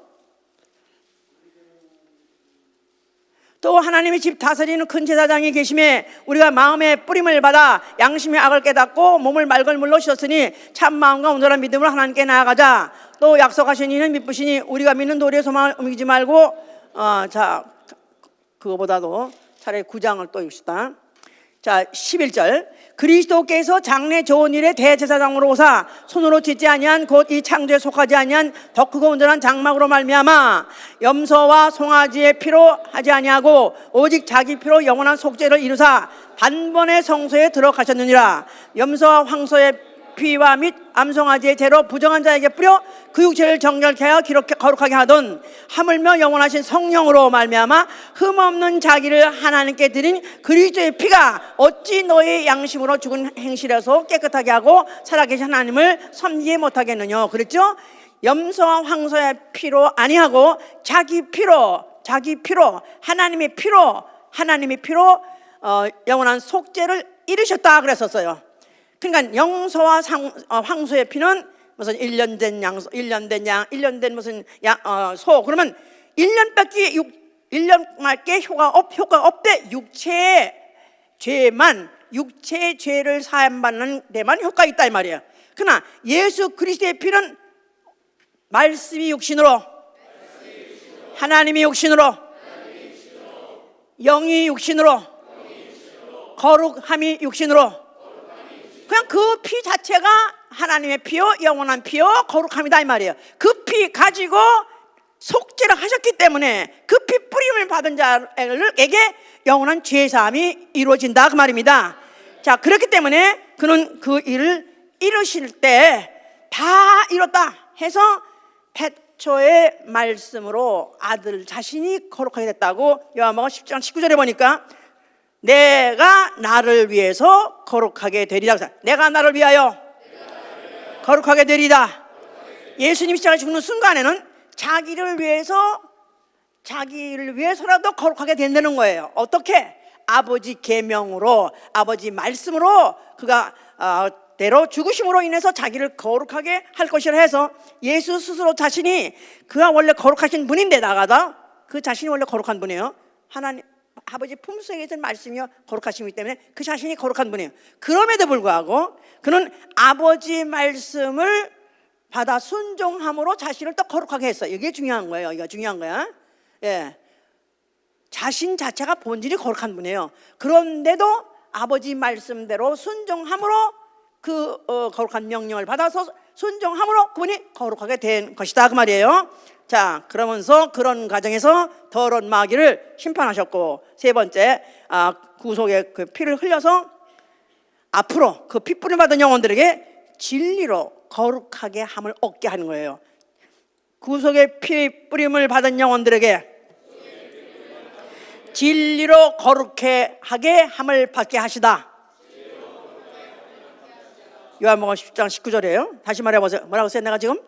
또 하나님의 집 다스리는 큰 제사장이 계심에 우리가 마음의 뿌림을 받아 양심의 악을 깨닫고 몸을 맑은 물로 씻었으니 참 마음과 온전한 믿음으로 하나님께 나아가자. 또 약속하신 이는 미쁘시니 우리가 믿는 도리의 소망을 옮기지 말고, 자, 그거보다도 차라리 9장을 또 읽읍시다. 자, 11절. 그리스도께서 장래 좋은 일에 대제사장으로 오사 손으로 짓지 아니한 곧 이 창조에 속하지 아니한 더 크고 온전한 장막으로 말미암아 염소와 송아지의 피로 하지 아니하고 오직 자기 피로 영원한 속죄를 이루사 단번에 성소에 들어가셨느니라. 염소와 황소의 피와 및 암송아지의 죄로 부정한 자에게 뿌려 그 육체를 정결케 하여 거룩하게 하던 하물며 영원하신 성령으로 말미암아 흠없는 자기를 하나님께 드린 그리스도의 피가 어찌 너의 양심으로 죽은 행실에서 깨끗하게 하고 살아계신 하나님을 섬기지 못하겠느냐. 그랬죠? 염소와 황소의 피로 아니하고 자기 피로 하나님의 피로 영원한 속죄를 이루셨다 그랬었어요. 그러니까 염소와 황소의 피는 무슨 1년 된 양소, 1년 된 양, 1년 된 무슨 소. 그러면 1년밖에 효과 없대. 육체의 죄를 사함받는 데만 효과 있다 이 말이에요. 그러나 예수 그리스도의 피는 말씀이 육신으로, 하나님이 육신으로, 영이 육신으로, 거룩함이 육신으로. 그냥 그 피 자체가 하나님의 피요 영원한 피요 거룩함이다 이 말이에요. 그 피 가지고 속죄를 하셨기 때문에 그 피 뿌림을 받은 자에게 영원한 죄사함이 이루어진다 그 말입니다. 자, 그렇기 때문에 그는 그 일을 이루실 때 다 이뤘다 해서 태초의 말씀으로 아들 자신이 거룩하게 됐다고 요한복음 10장 19절에 보니까 내가 나를 위해서 거룩하게 되리라. 내가 나를 위하여 거룩하게 되리다. 예수님이 십자가에 죽는 순간에는 자기를 위해서라도 거룩하게 된다는 거예요. 어떻게? 아버지 계명으로, 아버지 말씀으로 그가 대로 죽으심으로 인해서 자기를 거룩하게 할 것이라 해서 예수 스스로 자신이 그가 원래 거룩하신 분인데 나가다 그 자신이 원래 거룩한 분이에요. 하나님 아버지 품속에 있는 말씀이요 거룩하시기 때문에 그 자신이 거룩한 분이에요. 그럼에도 불구하고 그는 아버지 말씀을 받아 순종함으로 자신을 또 거룩하게 했어요. 이게 중요한 거예요. 이거 중요한 거야. 예, 자신 자체가 본질이 거룩한 분이에요. 그런데도 아버지 말씀대로 순종함으로 그 거룩한 명령을 받아서 순종함으로 그분이 거룩하게 된 것이다 그 말이에요. 자, 그러면서 그런 과정에서 더러운 마귀를 심판하셨고, 세 번째 구속의 그 피를 흘려서 앞으로 그 핏불을 받은 영혼들에게 진리로 거룩하게 함을 얻게 하는 거예요. 구속의 피 뿌림을 받은 영혼들에게 진리로 거룩하게 함을 받게 하시다. 요한복음 10장 19절이에요. 다시 말해보세요. 뭐라고 써요? 내가 지금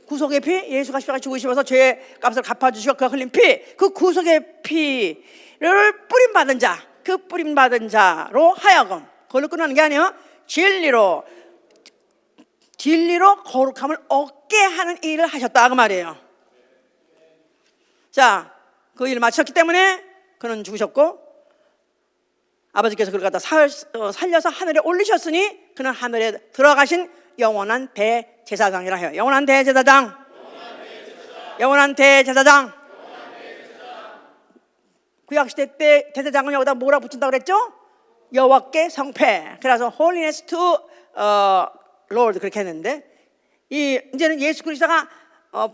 구속의 피, 예수가 십자가에 죽으시면서 죄의 값을 갚아주시고 그가 흘린 피, 그 구속의 피를 뿌림받은 자, 그 뿌림받은 자로 하여금, 그걸로 끝나는 게 아니에요. 진리로 거룩함을 얻게 하는 일을 하셨다 그 말이에요. 자, 그 일을 마쳤기 때문에 그는 죽으셨고 아버지께서 그를 갖다 살려서 하늘에 올리셨으니 그는 하늘에 들어가신 영원한 대제사장이라 해요. 영원한 대제사장. 영원한 대제사장. 구약시대 때 대제사장은 여기다 뭐라 붙인다고 그랬죠? 여호와께 성패. 그래서 holiness to Lord 그렇게 했는데, 이제는 예수 그리스도가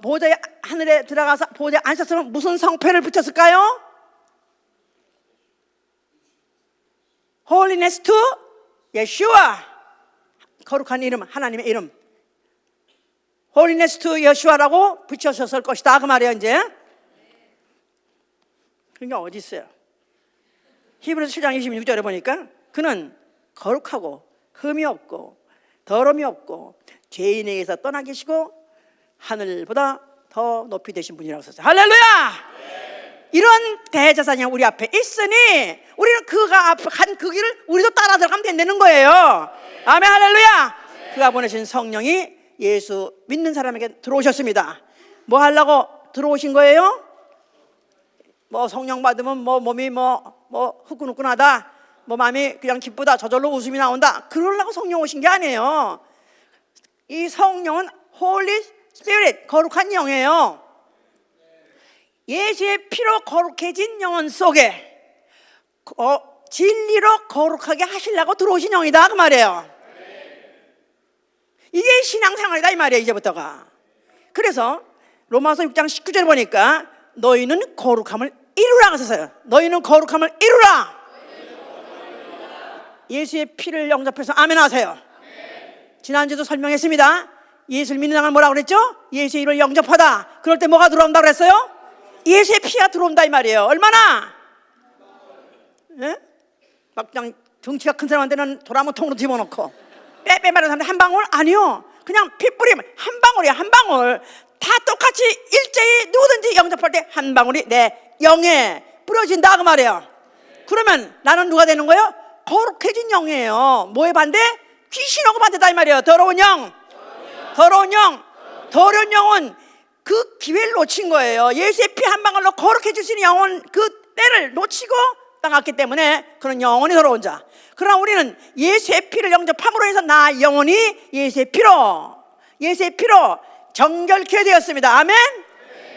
보좌에 하늘에 들어가서 보좌에 앉았으면 무슨 성패를 붙였을까요? holiness to Yeshua. 거룩한 이름, 하나님의 이름. holiness to Yeshua라고 붙여졌을 것이다 그 말이에요. 이제 그런 게 어디 있어요? 히브리서 7장 26절에 보니까 그는 거룩하고 흠이 없고 더러움이 없고 죄인에게서 떠나 계시고 하늘보다 더 높이 되신 분이라고 썼어요. 할렐루야! 이런 대제사장이 우리 앞에 있으니 우리는 그가 간 그 길을 우리도 따라 들어가면 된다는 거예요. 아멘, 할렐루야. 그가 보내신 성령이 예수 믿는 사람에게 들어오셨습니다. 뭐 하려고 들어오신 거예요? 뭐 성령 받으면 뭐 몸이 뭐 후끈후끈하다, 뭐 마음이 그냥 기쁘다, 저절로 웃음이 나온다, 그러려고 성령 오신 게 아니에요. 이 성령은 Holy Spirit, 거룩한 영이에요. 예수의 피로 거룩해진 영혼 속에 진리로 거룩하게 하시려고 들어오신 영이다 그 말이에요. 이게 신앙생활이다 이 말이에요, 이제부터가. 그래서 로마서 6장 19절 보니까 너희는 거룩함을 이루라 하셨어요. 너희는 거룩함을 이루라. 예수의 피를 영접해서 아멘 하세요. 지난주에도 설명했습니다. 예수를 믿는 자는 뭐라고 그랬죠? 예수의 이름을 영접하다. 그럴 때 뭐가 들어온다고 그랬어요? 예수의 피가 들어온다 이 말이에요. 얼마나? 예? 막장 덩치가 큰 사람한테는 도라무통으로 집어넣고 빼빼 마른 사람한테 한 방울? 아니요, 그냥 핏뿌림 한 방울이야. 한 방울 다 똑같이 일제히 누구든지 영접할 때 한 방울이 내 영에 뿌려진다 그 말이에요. 그러면 나는 누가 되는 거예요? 거룩해진 영이에요. 뭐에 반대? 귀신하고 반대다 이 말이에요. 더러운 영. 더러운 영. 더러운 영은 그 기회를 놓친 거예요. 예수의 피 한 방울로 거룩해질 수 있는 영혼 그 때를 놓치고 떠났기 때문에 그런 영혼이 더러운 자. 그러나 우리는 예수의 피를 영접함으로 해서 나 영혼이 예수의 피로 정결케 되었습니다. 아멘.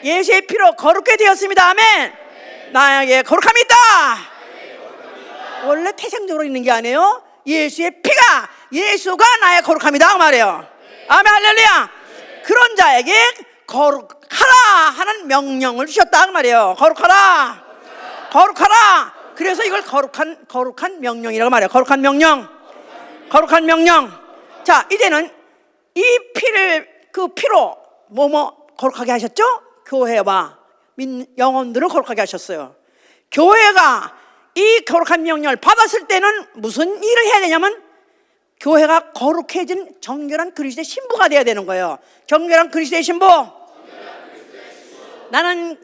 예수의 피로 거룩게 되었습니다. 아멘. 나에게 거룩함이 있다. 원래 태생적으로 있는 게 아니에요. 예수의 피가, 예수가 나의 거룩함이다 그 말이에요. 아멘, 할렐루야. 그런 자에게 거룩하라 하는 명령을 주셨다 그 말이에요. 거룩하라. 거룩하라. 그래서 이걸 거룩한 명령이라고 말해요. 거룩한 명령. 거룩한 명령. 자, 이제는 이 피를 그 피로 뭐뭐 거룩하게 하셨죠? 교회와 영혼들을 거룩하게 하셨어요. 교회가 이 거룩한 명령을 받았을 때는 무슨 일을 해야 되냐면 교회가 거룩해진 정결한 그리스도의 신부가 되어야 되는 거예요. 정결한 그리스도의 신부. 나는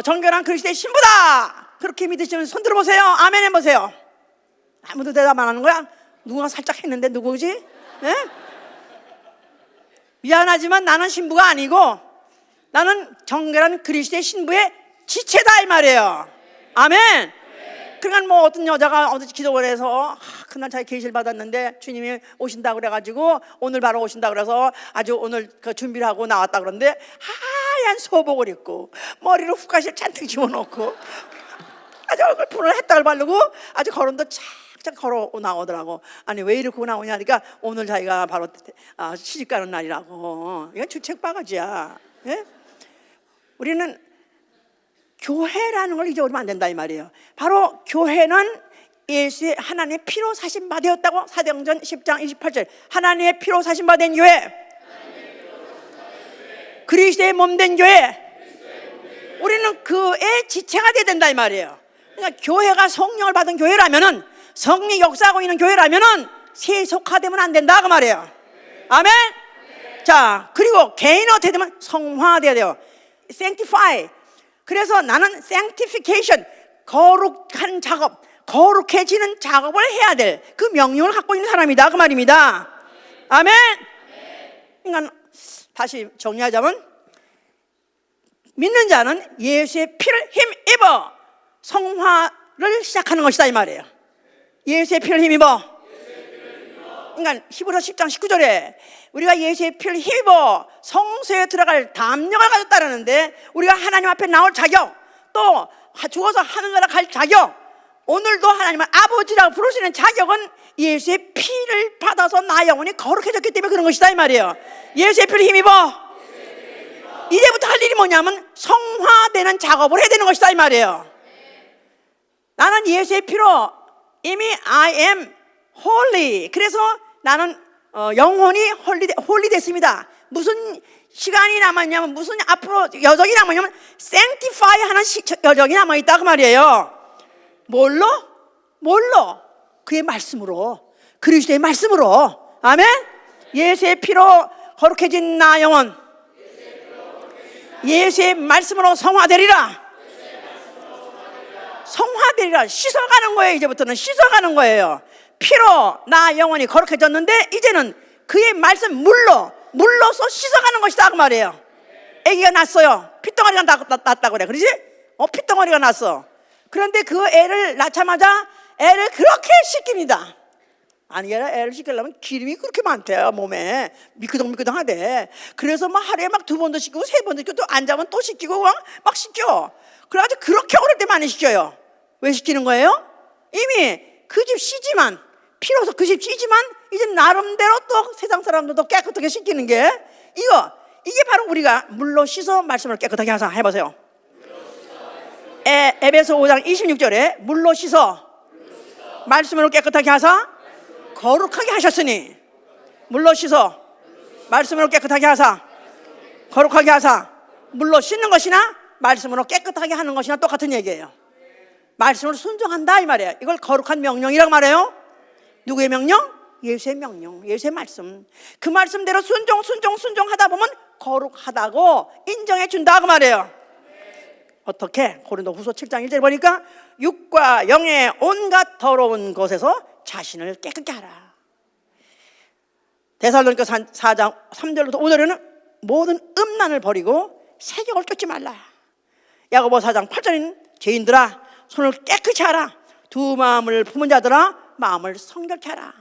정결한 그리스도의 신부다. 그렇게 믿으시면 손 들어보세요. 아멘 해보세요. 아무도 대답 안 하는 거야? 누가 살짝 했는데 누구지? 네? 미안하지만 나는 신부가 아니고 나는 정결한 그리스도의 신부의 지체다 이 말이에요. 아멘. 그러니까 뭐 어떤 여자가 어디 기도를 해서 그날 자기 계시를 받았는데 주님이 오신다 그래가지고 오늘 바로 오신다 그래서 아주 오늘 그 준비를 하고 나왔다 그러는데 하얀 소복을 입고 머리를 훅가시를 잔뜩 집어넣고 아주 얼굴 푸른 햇닭을 바르고 아주 걸음도 착착 걸어 나오더라고. 아니 왜 이렇게 나오냐니까 오늘 자기가 바로 시집 가는 날이라고. 이건 주책 바가지야. 예? 우리는 교회라는 걸 잊어버리면 안 된다 이 말이에요. 바로 교회는 예수의 하나님의 피로 사신 바 되었다고. 사도행전 10장 28절 하나님의 피로 사신 바 된 교회, 그리스도의 몸된 교회, 우리는 그의 지체가 돼야 된다 이 말이에요. 그러니까 교회가 성령을 받은 교회라면은, 성령이 역사하고 있는 교회라면은 세속화되면 안 된다 그 말이에요. 아멘. 자, 그리고 개인은 어떻게 되면 성화돼야 돼요. sanctify. 그래서 나는 sanctification, 거룩한 작업, 거룩해지는 작업을 해야 될 그 명령을 갖고 있는 사람이다, 그 말입니다. 아멘. 그러니까 다시 정리하자면, 믿는 자는 예수의 피를 힘입어 성화를 시작하는 것이다, 이 말이에요. 예수의 피를 힘입어. 그러니까 히브리서 10장 19절에 우리가 예수의 피를 힘입어 성소에 들어갈 담력을 가졌다라는데, 우리가 하나님 앞에 나올 자격, 또 죽어서 하늘나라 갈 자격, 오늘도 하나님을 아버지라고 부르시는 자격은 예수의 피를 받아서 나 영혼이 거룩해졌기 때문에 그런 것이다, 이 말이에요. 예수의 피를 힘입어. 이제부터 할 일이 뭐냐면 성화되는 작업을 해야 되는 것이다, 이 말이에요. 나는 예수의 피로 이미 I am holy. 그래서 나는 영혼이 홀리 됐습니다. 무슨 시간이 남았냐면, 무슨 앞으로 여정이 남았냐면 sanctify 하는 여정이 남아있다, 그 말이에요. 뭘로? 그의 말씀으로, 그리스도의 말씀으로. 아멘. 예수의 피로 거룩해진 나 영혼, 예수의 말씀으로 성화되리라. 성화되리라. 씻어가는 거예요. 이제부터는 씻어가는 거예요. 피로 나 영혼이 거룩해졌는데 이제는 그의 말씀 물로서 씻어가는 것이다, 그 말이에요. 아기가 났어요. 핏덩어리가 났다고 그래. 그러지? 핏덩어리가 났어. 그런데 그 애를 낳자마자 애를 그렇게 씻깁니다. 아니, 애를 씻기려면 기름이 그렇게 많대요, 몸에. 미끄덩미끄덩하대. 그래서 막 하루에 막 2번도 씻기고 3번도 씻기고, 또 안 자면 또 씻기고 막 씻겨. 그래가지고 그렇게 어릴 때 많이 씻겨요. 왜 씻기는 거예요? 이미 그 집 쉬지만, 피로서 그 집 쉬지만 이제 나름대로 또 세상 사람들도 깨끗하게 씻기는 게 이게 바로 우리가 물로 씻어 말씀을 깨끗하게 하자. 해보세요. 에베소 5장 26절에 물로 씻어 말씀으로 깨끗하게 하사 거룩하게 하셨으니, 물로 씻어 말씀으로 깨끗하게 하사 거룩하게 하사. 물로 씻는 것이나 말씀으로 깨끗하게 하는 것이나 똑같은 얘기예요. 말씀으로 순종한다, 이 말이에요. 이걸 거룩한 명령이라고 말해요. 누구의 명령? 예수의 명령, 예수의 말씀. 그 말씀대로 순종하다 보면 거룩하다고 인정해 준다, 그 말이에요. 어떻게? 고린도후서 7장 1절 보니까 육과 영의 온갖 더러운 것에서 자신을 깨끗게 하라. 데살로니가 4장 3절부터 5절에는 모든 음란을 버리고 세격을 쫓지 말라. 야고보 4장 8절에는 죄인들아 손을 깨끗이 하라. 두 마음을 품은 자들아 마음을 성결케 하라.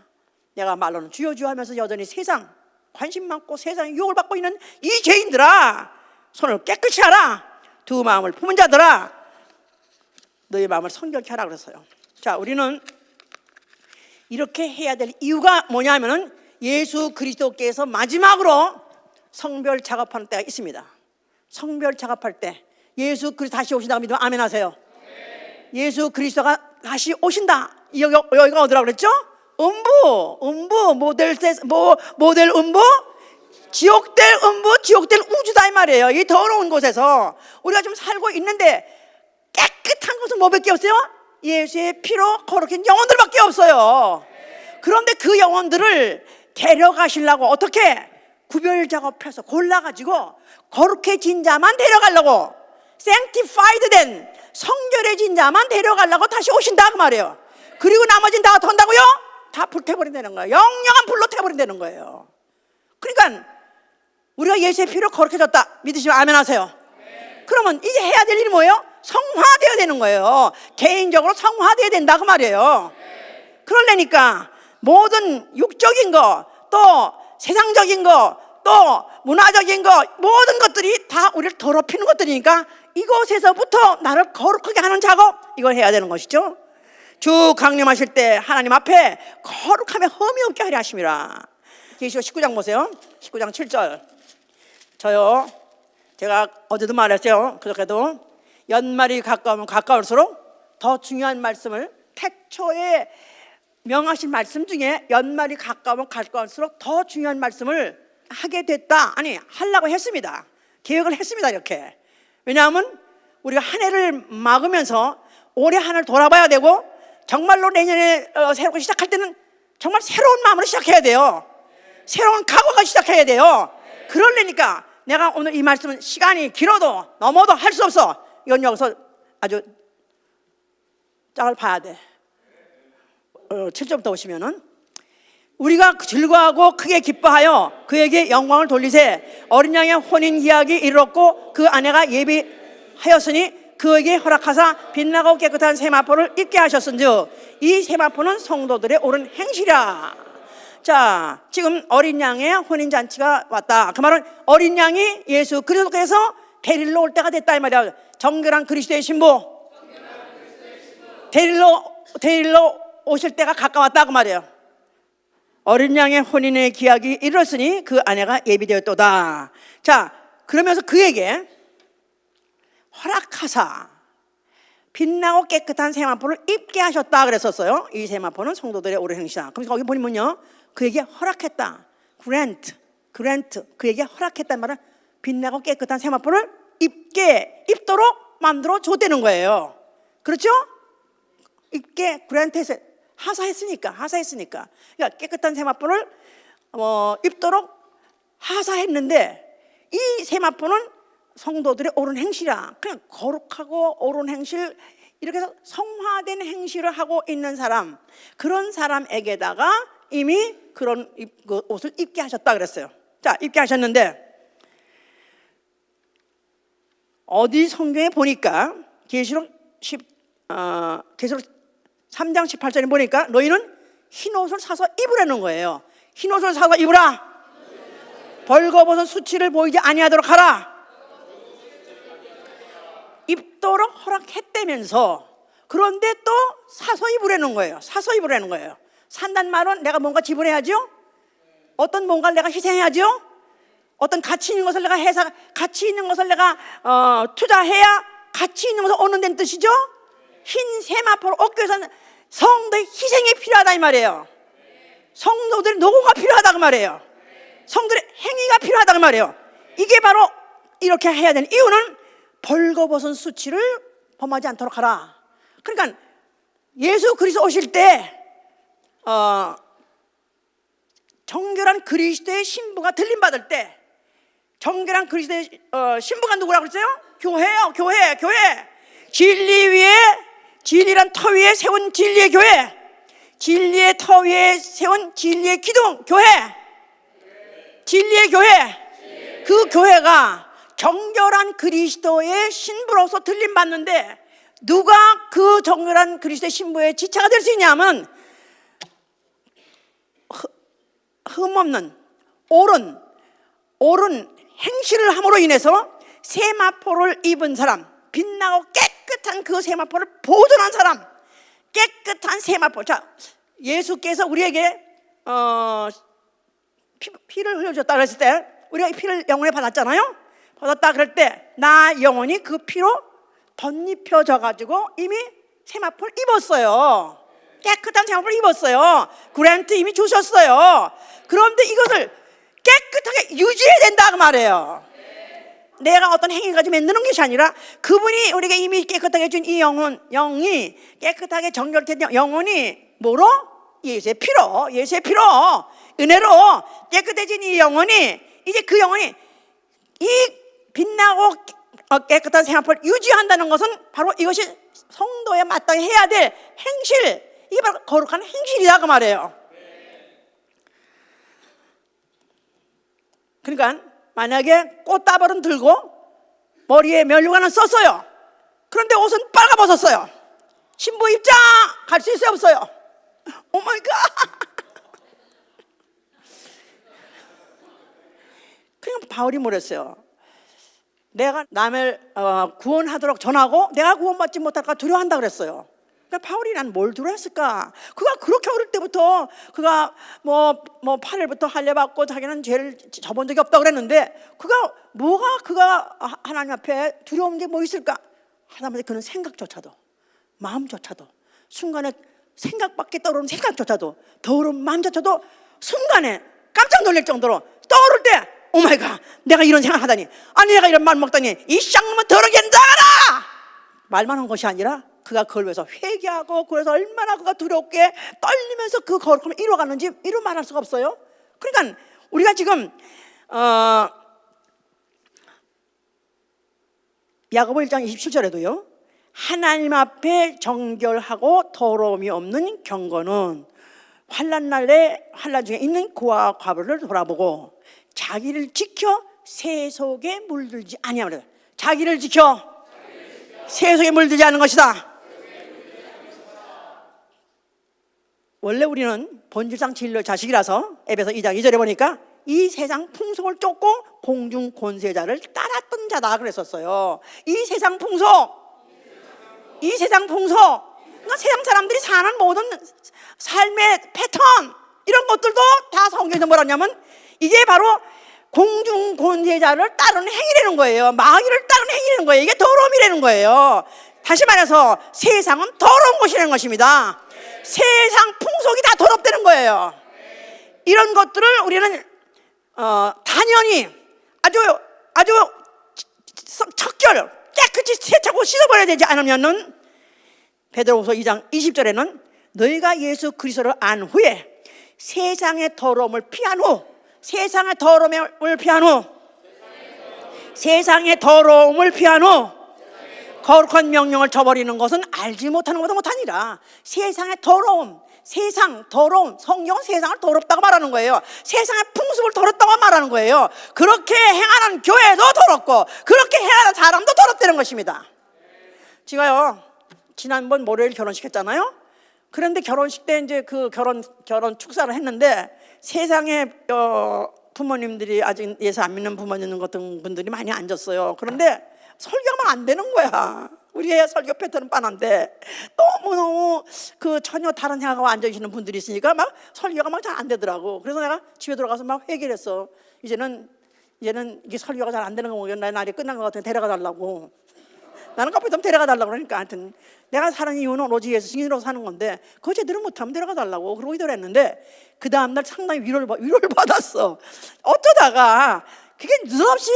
내가 말로는 주여 주여 하면서 여전히 세상 관심 많고 세상에 유혹을 받고 있는 이 죄인들아, 손을 깨끗이 하라. 두 마음을 품은 자들아 너희 마음을 성결케 하라 그랬어요. 자, 우리는 이렇게 해야 될 이유가 뭐냐면은 예수 그리스도께서 마지막으로 성별 작업하는 때가 있습니다. 성별 작업할 때 예수 그리스도 다시 오신다고 믿으면 아멘 하세요. 예수 그리스도가 다시 오신다. 여기가 어디라고 그랬죠? 음부, 모델 음부, 지옥될 음부, 지옥될 우주다, 이 말이에요. 이 더러운 곳에서 우리가 좀 살고 있는데 깨끗한 것은 뭐밖에 없어요? 예수의 피로 거룩한 영혼들밖에 없어요. 그런데 그 영혼들을 데려가시려고 어떻게? 구별 작업해서 골라가지고 거룩해진 자만 데려가려고, sanctified 된 성결해진 자만 데려가려고 다시 오신다, 그 말이에요. 그리고 나머지는 다 어떻게 한다고요? 다 불태버린다는 거예요. 영영한 불로 태버린다는 거예요. 그러니까 우리가 예수의 피로 거룩해졌다 믿으시면 아멘 하세요. 그러면 이제 해야 될 일이 뭐예요? 성화되어야 되는 거예요. 개인적으로 성화되어야 된다, 그 말이에요. 그러려니까 모든 육적인 거, 또 세상적인 거, 또 문화적인 거, 모든 것들이 다 우리를 더럽히는 것들이니까 이곳에서부터 나를 거룩하게 하는 작업, 이걸 해야 되는 것이죠. 주 강림하실 때 하나님 앞에 거룩함에 흠이 없게 하려 하심이라. 계시록 19장 보세요. 19장 7절. 제가 어제도 말했어요. 그저께도 연말이 가까우면 가까울수록 더 중요한 말씀을, 태초에 명하신 말씀 중에 연말이 가까우면 가까울수록 더 중요한 말씀을 하게 됐다. 아니, 하려고 했습니다. 계획을 했습니다. 이렇게. 왜냐하면 우리가 한 해를 막으면서 올해 한 해를 돌아봐야 되고, 정말로 내년에 새롭게 시작할 때는 정말 새로운 마음으로 시작해야 돼요. 새로운 각오가 시작해야 돼요. 그러려니까 내가 오늘 이 말씀은 시간이 길어도 넘어도 할 수 없어. 이건 여기서 아주 짝을 봐야 돼. 7절부터 보시면은 우리가 즐거워하고 크게 기뻐하여 그에게 영광을 돌리세. 어린 양의 혼인 기약이 이르렀고 그 아내가 예비하였으니 그에게 허락하사 빛나고 깨끗한 세마포를 입게 하셨은즉 이 세마포는 성도들의 옳은 행실이라. 자, 지금 어린 양의 혼인 잔치가 왔다. 그 말은 어린 양이 예수 그리스도께서 데리러 올 때가 됐다 이 말이야. 정결한 그리스도의 신부 데리러 오실 때가 가까웠다 그 말이에요. 어린 양의 혼인의 기약이 이르렀으니 그 아내가 예비되었도다. 자, 그러면서 그에게 허락하사 빛나고 깨끗한 세마포를 입게 하셨다 그랬었어요. 이 세마포는 성도들의 옳은 행실이다. 그럼 거기 보면요, 그에게 허락했다. grant. 그에게 허락했단 말은 빛나고 깨끗한 세마포를 입도록 만들어 줬다는 거예요. 그렇죠? 입게 grant해서 하사했으니까. 그러니까 깨끗한 세마포를 입도록 하사했는데 이 세마포는 성도들의 옳은 행실이야. 그냥 거룩하고 옳은 행실, 이렇게 해서 성화된 행실을 하고 있는 사람, 그런 사람에게다가 이미 그런 옷을 입게 하셨다 그랬어요. 자, 입게 하셨는데 어디 성경에 보니까 계시록 3장 18절에 보니까 너희는 흰 옷을 사서 입으라는 거예요. 흰 옷을 사서 입으라. 벌거벗은 수치를 보이지 아니하도록 하라. 입도록 허락했다면서 그런데 또 사서 입으라는 거예요. 산단 말은 내가 뭔가 지불해야죠. 어떤 뭔가를 내가 희생해야죠. 어떤 가치 있는 것을 내가 해서 가치 있는 것을 내가 투자해야 가치 있는 것을 얻는 데는 뜻이죠. 흰 세마포를 얻기 위해서는 성도의 희생이 필요하다 이 말이에요. 성도들의 노고가 필요하다 그 말이에요. 성도들의 행위가 필요하다 그 말이에요. 이게 바로 이렇게 해야 되는 이유는 벌거벗은 수치를 범하지 않도록 하라. 그러니까 예수 그리스도 오실 때 정결한 그리스도의 신부가 들림받을 때, 정결한 그리스도의 신부가 누구라고 그랬어요? 교회요. 교회. 진리 위에, 진리란 터 위에 세운 진리의 교회, 진리의 터 위에 세운 진리의 기둥, 교회, 진리의 교회. 그 교회가 정결한 그리스도의 신부로서 들림받는데 누가 그 정결한 그리스도의 신부의 지체가 될 수 있냐면 흠없는 옳은 행실을 함으로 인해서 세마포를 입은 사람, 빛나고 깨끗한 그 세마포를 보존한 사람, 깨끗한 세마포. 자, 예수께서 우리에게 피를 흘려줬다 그랬을 때 우리가 이 피를 영원히 받았잖아요. 받았다 그럴 때 나 영혼이 그 피로 덧입혀져 가지고 이미 세마포를 입었어요. 깨끗한 세마포를 입었어요. 그랜트 이미 주셨어요. 그런데 이것을 깨끗하게 유지해야 된다 그 말이에요. 내가 어떤 행위를 가지고 만드는 것이 아니라 그분이 우리가 이미 깨끗하게 준 이 영이 깨끗하게 정결된 영혼이 뭐로? 예수의 피로 은혜로 깨끗해진 이 영혼이, 이제 그 영혼이 이 빛나고 깨끗한 세마포를 유지한다는 것은 바로 이것이 성도에 마땅히 해야 될 행실, 이게 바로 거룩한 행실이다 그 말이에요. 그러니까 만약에 꽃다발은 들고 머리에 면류관은 썼어요. 그런데 옷은 빨가벗었어요. 신부 입장 갈 수 있어요 없어요? 오 마이 갓. 그냥 바울이 뭐랬어요? 내가 남을 구원하도록 전하고 내가 구원받지 못할까 두려워한다 그랬어요. 그러니까 바울이 난 뭘 두려워했을까? 그가 그렇게 어릴 때부터 그가 뭐 8일부터 할례받고 자기는 죄를 져본 적이 없다고 그랬는데 그가 하나님 앞에 두려운 게 뭐 있을까? 하다못해 그는 생각조차도, 마음조차도, 순간에 생각밖에 떠오르는 생각조차도, 떠오르는 마음조차도 순간에 깜짝 놀랄 정도로 떠오를 때 오마이갓, 내가 이런 생각하다니, 아니 내가 이런 말 먹다니, 이 쌍놈은 더럽게 나가라! 말만 한 것이 아니라 그가 그걸 위해서 회개하고, 그래서 얼마나 그가 두렵게 떨리면서 그 거룩함을 이루어가는지 이루 말할 수가 없어요. 그러니까 우리가 지금 야고보 1장 27절에도요. 하나님 앞에 정결하고 더러움이 없는 경건은 환난 날에 환난 중에 있는 고아 과부를 돌아보고 자기를 지켜 세속에 물들지 아니하며, 자기를 지켜 세속에 물들지 않는 것이다. 원래 우리는 본질상 진리의 자식이라서 에베소 2장 2절에 보니까 이 세상 풍속을 쫓고 공중 권세자를 따랐던 자다 그랬었어요. 이 세상 풍속, 그러니까 세상 사람들이 사는 모든 삶의 패턴, 이런 것들도 다 성경에서 뭐라 하냐면 이게 바로 공중 권세자를 따르는 행위라는 거예요. 마귀를 따르는 행위라는 거예요. 이게 더러움이라는 거예요. 다시 말해서 세상은 더러운 것이라는 것입니다. 세상 풍속이 다 더럽다는 거예요. 이런 것들을 우리는 단연히 아주 척결 깨끗이 세차고 씻어버려야 되지 않으면은, 베드로후서 2장 20절에는 너희가 예수 그리스도를 안 후에 세상의 더러움을 피한 후, 세상의 더러움을 피한 후 거룩한 명령을 저버리는 것은 알지 못하는 것보다 못하니라. 세상의 더러움, 성경은 세상을 더럽다고 말하는 거예요. 세상의 풍습을 더럽다고 말하는 거예요. 그렇게 행하는 교회도 더럽고 그렇게 행하는 사람도 더럽다는 것입니다. 제가요, 지난번 목요일 결혼식 했잖아요. 그런데 결혼식 때 이제 그 결혼 축사를 했는데 세상에 부모님들이 아직 예수 안 믿는 부모님 같은 분들이 많이 앉았어요. 그런데 설교하면 안 되는 거야. 우리의 설교 패턴은 빤한데 너무너무 그 전혀 다른 생각하고 앉아계시는 분들이 있으니까 막 설교가 막 잘 안 되더라고. 그래서 내가 집에 들어가서 막 회개를 했어. 이제는 이게 설교가 잘 안 되는 거 보면 날이 끝난 것 같으면 데려가 달라고. 나는 커피 좀 데려가 달라고 그러니까 하여튼 내가 사는 이유는 오로지 예수 증인으로 사는 건데 그거 제대로 못하면 데려가 달라고 그러고 이대로 했는데 그 다음날 상당히 위로를 받았어. 어쩌다가 그게 느닷없이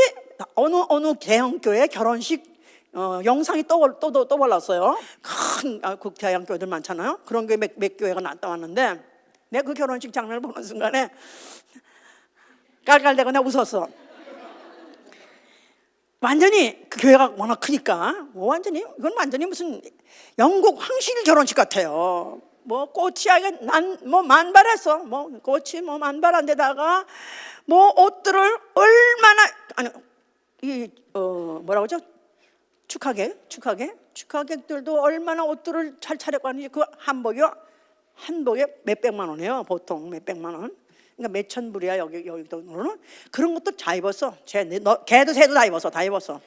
어느 대형교회 결혼식 영상이 떠올랐어요. 큰 대형교회들 많잖아요. 그런 교회 몇 교회가 나왔는데 내가 그 결혼식 장면을 보는 순간에 깔깔대고 내가 웃었어. 완전히 그 교회가 워낙 크니까 이건 완전히 무슨 영국 황실 결혼식 같아요. 뭐 꽃이 만발했어. 꽃이 만발한 데다가 옷들을 얼마나 뭐라고 하죠? 축하객들도 얼마나 옷들을 잘 차려고 하는지. 그 한복에 몇백만 원이에요. 보통 몇백만 원. 그러니까 몇천 불이야 여기도는. 그런 것도 다 입었어. 걔도 새도 다 입었어. 다 입었어.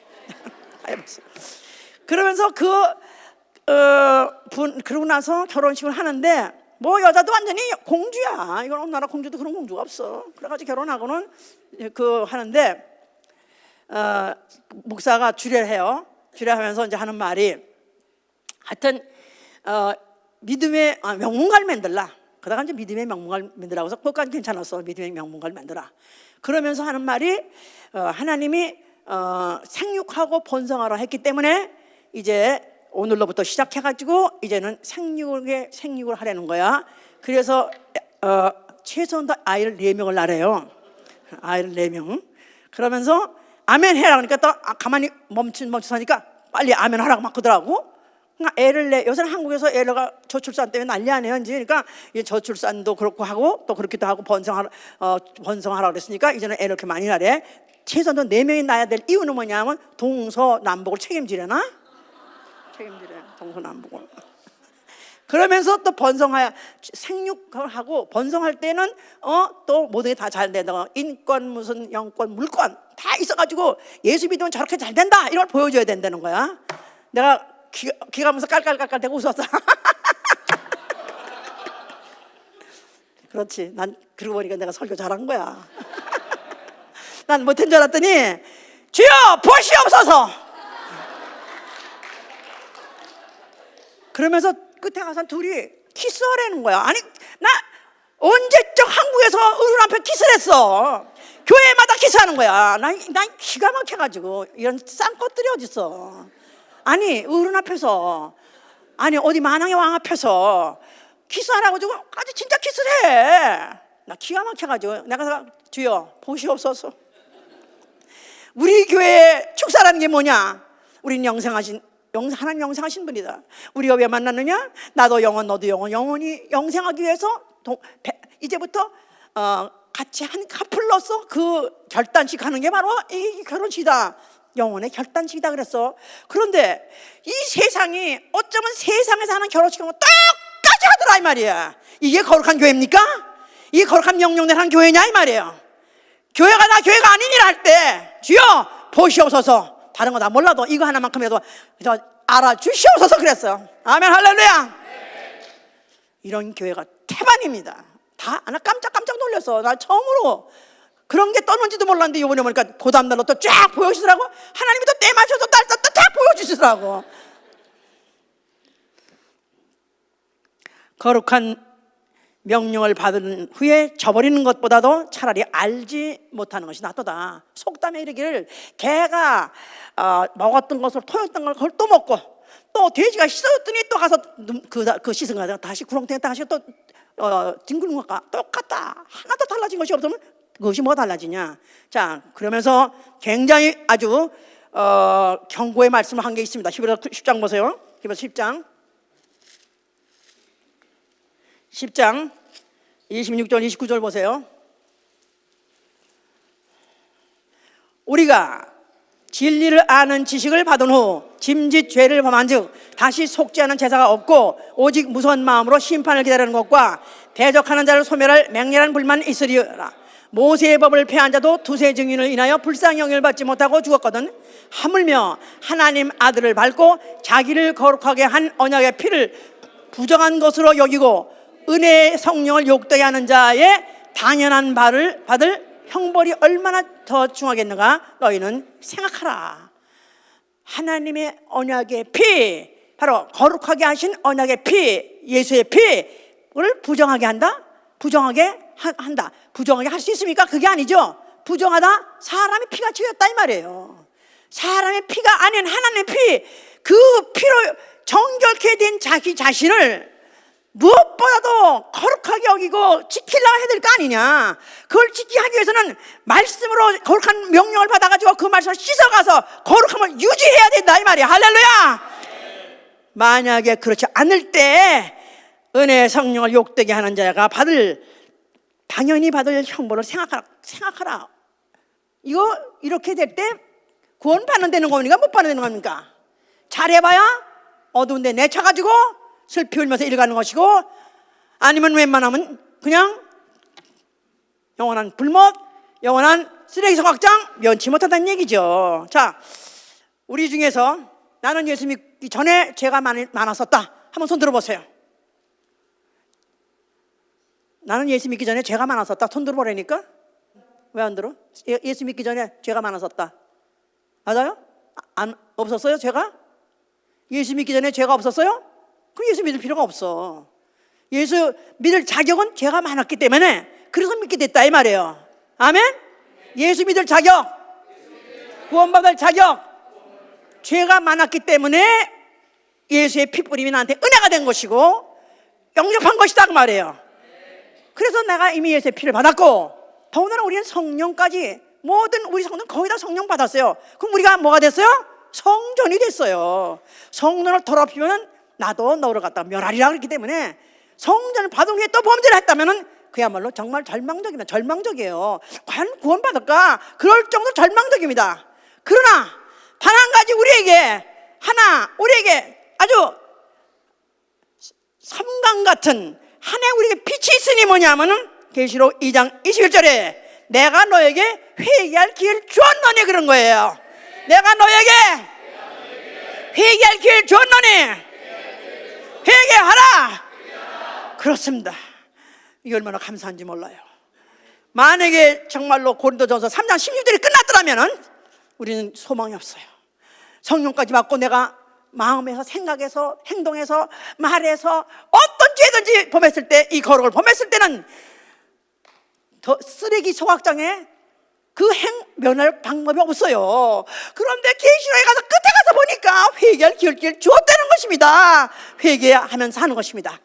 그러면서 그러고 나서 결혼식을 하는데 여자도 완전히 공주야. 이건 어느 나라 공주도 그런 공주가 없어. 그래가지고 결혼하고는 하는데 목사가 주례해요. 주례하면서 이제 하는 말이 하여튼 믿음의 명문가를 만들라. 그러다가 이제 믿음의 명문가를 만들라고 해서 그것까지 괜찮았어. 믿음의 명문가를 만들라. 그러면서 하는 말이 하나님이 생육하고 번성하라 했기 때문에 이제 오늘로부터 시작해가지고 이제는 생육을 하려는 거야. 그래서 최소한 아이를 4명을 낳으래요. 아이를 4명. 그러면서 아멘 해라 그러니까 또 가만히 멈춰서니까 빨리 아멘 하라고 막 그러더라고. 그러니까 요새는 한국에서 애가 저출산 때문에 난리 아니에요. 그러니까 저출산도 그렇고 하고 또 그렇기도 하고 번성하라 그랬으니까 이제는 애를 이렇게 많이 낳으래. 최소한 4명이 낳아야 될 이유는 뭐냐면 동서남북을 책임지려나? 책임지래. 동서남북을. 그러면서 또 생육을 하고 번성할 때는 또 모든 게 다 잘 된다. 인권 무슨 영권 물권 다 있어가지고 예수 믿으면 저렇게 잘 된다 이걸 보여줘야 된다는 거야. 내가 귀가면서 깔깔깔깔 대고 웃었어. 그렇지. 난 그러고 보니까 내가 설교 잘한 거야. 난 못한 줄 알았더니 주여 보시옵소서. 그러면서 끝에 가서 둘이 키스하라는 거야. 아니 나 언제적 한국에서 어른 앞에 키스를 했어. 교회마다 키스하는 거야. 난 기가 막혀가지고 이런 싼 것들이 어딨어. 아니 어른 앞에서 어디 만왕의 왕 앞에서 키스하라고 지고 아주 진짜 키스를 해. 나 기가 막혀가지고 내가 주여 보시옵소서. 우리 교회 축사라는 게 뭐냐? 우리는 하나님 영생하신 분이다. 우리가 왜 만났느냐? 나도 영원 너도 영원, 영원히 영생하기 위해서 이제부터 같이 한 커플로서 그 결단식 하는 게 바로 이 결혼식이다. 영혼의 결단식이다 그랬어. 그런데 이 세상이 어쩌면 세상에서 하는 결혼식하고 똑같이 하더라 이 말이야. 이게 거룩한 교회입니까? 이게 거룩한 명령대로 하는 교회냐 이 말이에요. 교회가 나 교회가 아니니라 할 때 주여 보시옵소서. 다른 거 다 몰라도 이거 하나만큼이라도 알아주시옵소서 그랬어요. 아멘 할렐루야. 이런 교회가 태반입니다. 나 깜짝 놀랐어. 나 처음으로 그런 게 떠는지도 몰랐는데 이번에 보니까 그 다음날로 또 쫙 보여주시더라고. 하나님이 또 때 맞춰서 딱 보여주시더라고. 거룩한 명령을 받은 후에 저버리는 것보다도 차라리 알지 못하는 것이 낫도다. 속담에 이르기를 개가 먹었던 것을 토였던 걸 그걸 또 먹고, 또 돼지가 씻어줬더니 또 가서 그 씻은 거 다시 구렁텅이에 다시 또 뒹구는 것과 똑같다. 하나도 달라진 것이 없으면 그것이 뭐가 달라지냐. 자, 그러면서 굉장히 아주 경고의 말씀을 한 게 있습니다. 히브리서 10장 보세요. 히브리서 10장 26절 29절 보세요. 우리가 진리를 아는 지식을 받은 후 짐짓 죄를 범한즉 다시 속지 않은 제사가 없고 오직 무서운 마음으로 심판을 기다리는 것과 대적하는 자를 소멸할 맹렬한 불만 있으리라. 모세의 법을 폐한 자도 두세 증인을 인하여 불쌍히 영향을 받지 못하고 죽었거든. 하물며 하나님 아들을 밟고 자기를 거룩하게 한 언약의 피를 부정한 것으로 여기고 은혜의 성령을 욕되게 하는 자의 당연한 바를 받을 형벌이 얼마나 더 중하겠는가 너희는 생각하라. 하나님의 언약의 피, 바로 거룩하게 하신 언약의 피, 예수의 피를 부정하게 한다? 부정하게 한다. 부정하게 할 수 있습니까? 그게 아니죠. 부정하다? 사람의 피가 튀겼다 이 말이에요. 사람의 피가 아닌 하나님의 피, 그 피로 정결케 된 자기 자신을 무엇보다도 거룩하게 여기고 지키려고 해야 될 거 아니냐. 그걸 지키기 하기 위해서는 말씀으로 거룩한 명령을 받아가지고 그 말씀을 씻어가서 거룩함을 유지해야 된다 이 말이야. 할렐루야. 만약에 그렇지 않을 때 은혜의 성령을 욕되게 하는 자가 당연히 받을 형벌을 생각하라. 이거 이렇게 될 때 구원 받는 되는 겁니까? 못 받는 되는 겁니까? 잘해봐야 어두운데 내쳐가지고 슬피 울면서 일가는 것이고, 아니면 웬만하면 그냥 영원한 불못, 영원한 쓰레기 소각장 면치 못한다는 얘기죠. 자, 우리 중에서 나는 예수 믿기 전에 죄가 많았었다. 한번 손 들어보세요. 나는 예수 믿기 전에 죄가 많았었다. 손 들어보라니까. 왜 안 들어? 예수 믿기 전에 죄가 많았었다. 맞아요? 없었어요? 죄가? 예수 믿기 전에 죄가 없었어요? 그럼 예수 믿을 필요가 없어. 예수 믿을 자격은 죄가 많았기 때문에 그래서 믿게 됐다 이 말이에요. 아멘? 예수 믿을 자격, 구원받을 자격, 죄가 많았기 때문에 예수의 피뿌림이 나한테 은혜가 된 것이고 영접한 것이다 그 말이에요. 그래서 내가 이미 예수의 피를 받았고, 더군다나 우리는 성령까지, 모든 우리 성도는 거의 다 성령 받았어요. 그럼 우리가 뭐가 됐어요? 성전이 됐어요. 성전을 더럽히면 나도 너를 갖다가 멸하리라 그랬기 때문에 성전을 받은 후에 또 범죄를 했다면 그야말로 정말 절망적이에요. 과연 구원받을까? 그럴 정도로 절망적입니다. 그러나 단 한 가지 우리에게 아주 섬광 같은 하나의 우리에게 빛이 있으니 뭐냐면은 계시록 2장 21절에 내가 너에게 회개할 기회를 주었노니 그런 거예요. 내가 너에게 회개할 기회를 주었노니 회개하라. 그렇습니다. 이게 얼마나 감사한지 몰라요. 만약에 정말로 고린도전서 3장 16절이 끝났더라면 우리는 소망이 없어요. 성령까지 받고 내가 마음에서 생각해서 행동해서 말해서 어떤 죄든지 범했을 때, 이 거룩을 범했을 때는 더 쓰레기 소각장에 그 면할 방법이 없어요. 그런데 계시록에 가서 끝에 가서 보니까 회개할 기회를 주었다는 것입니다. 회개하면서 하는 것입니다.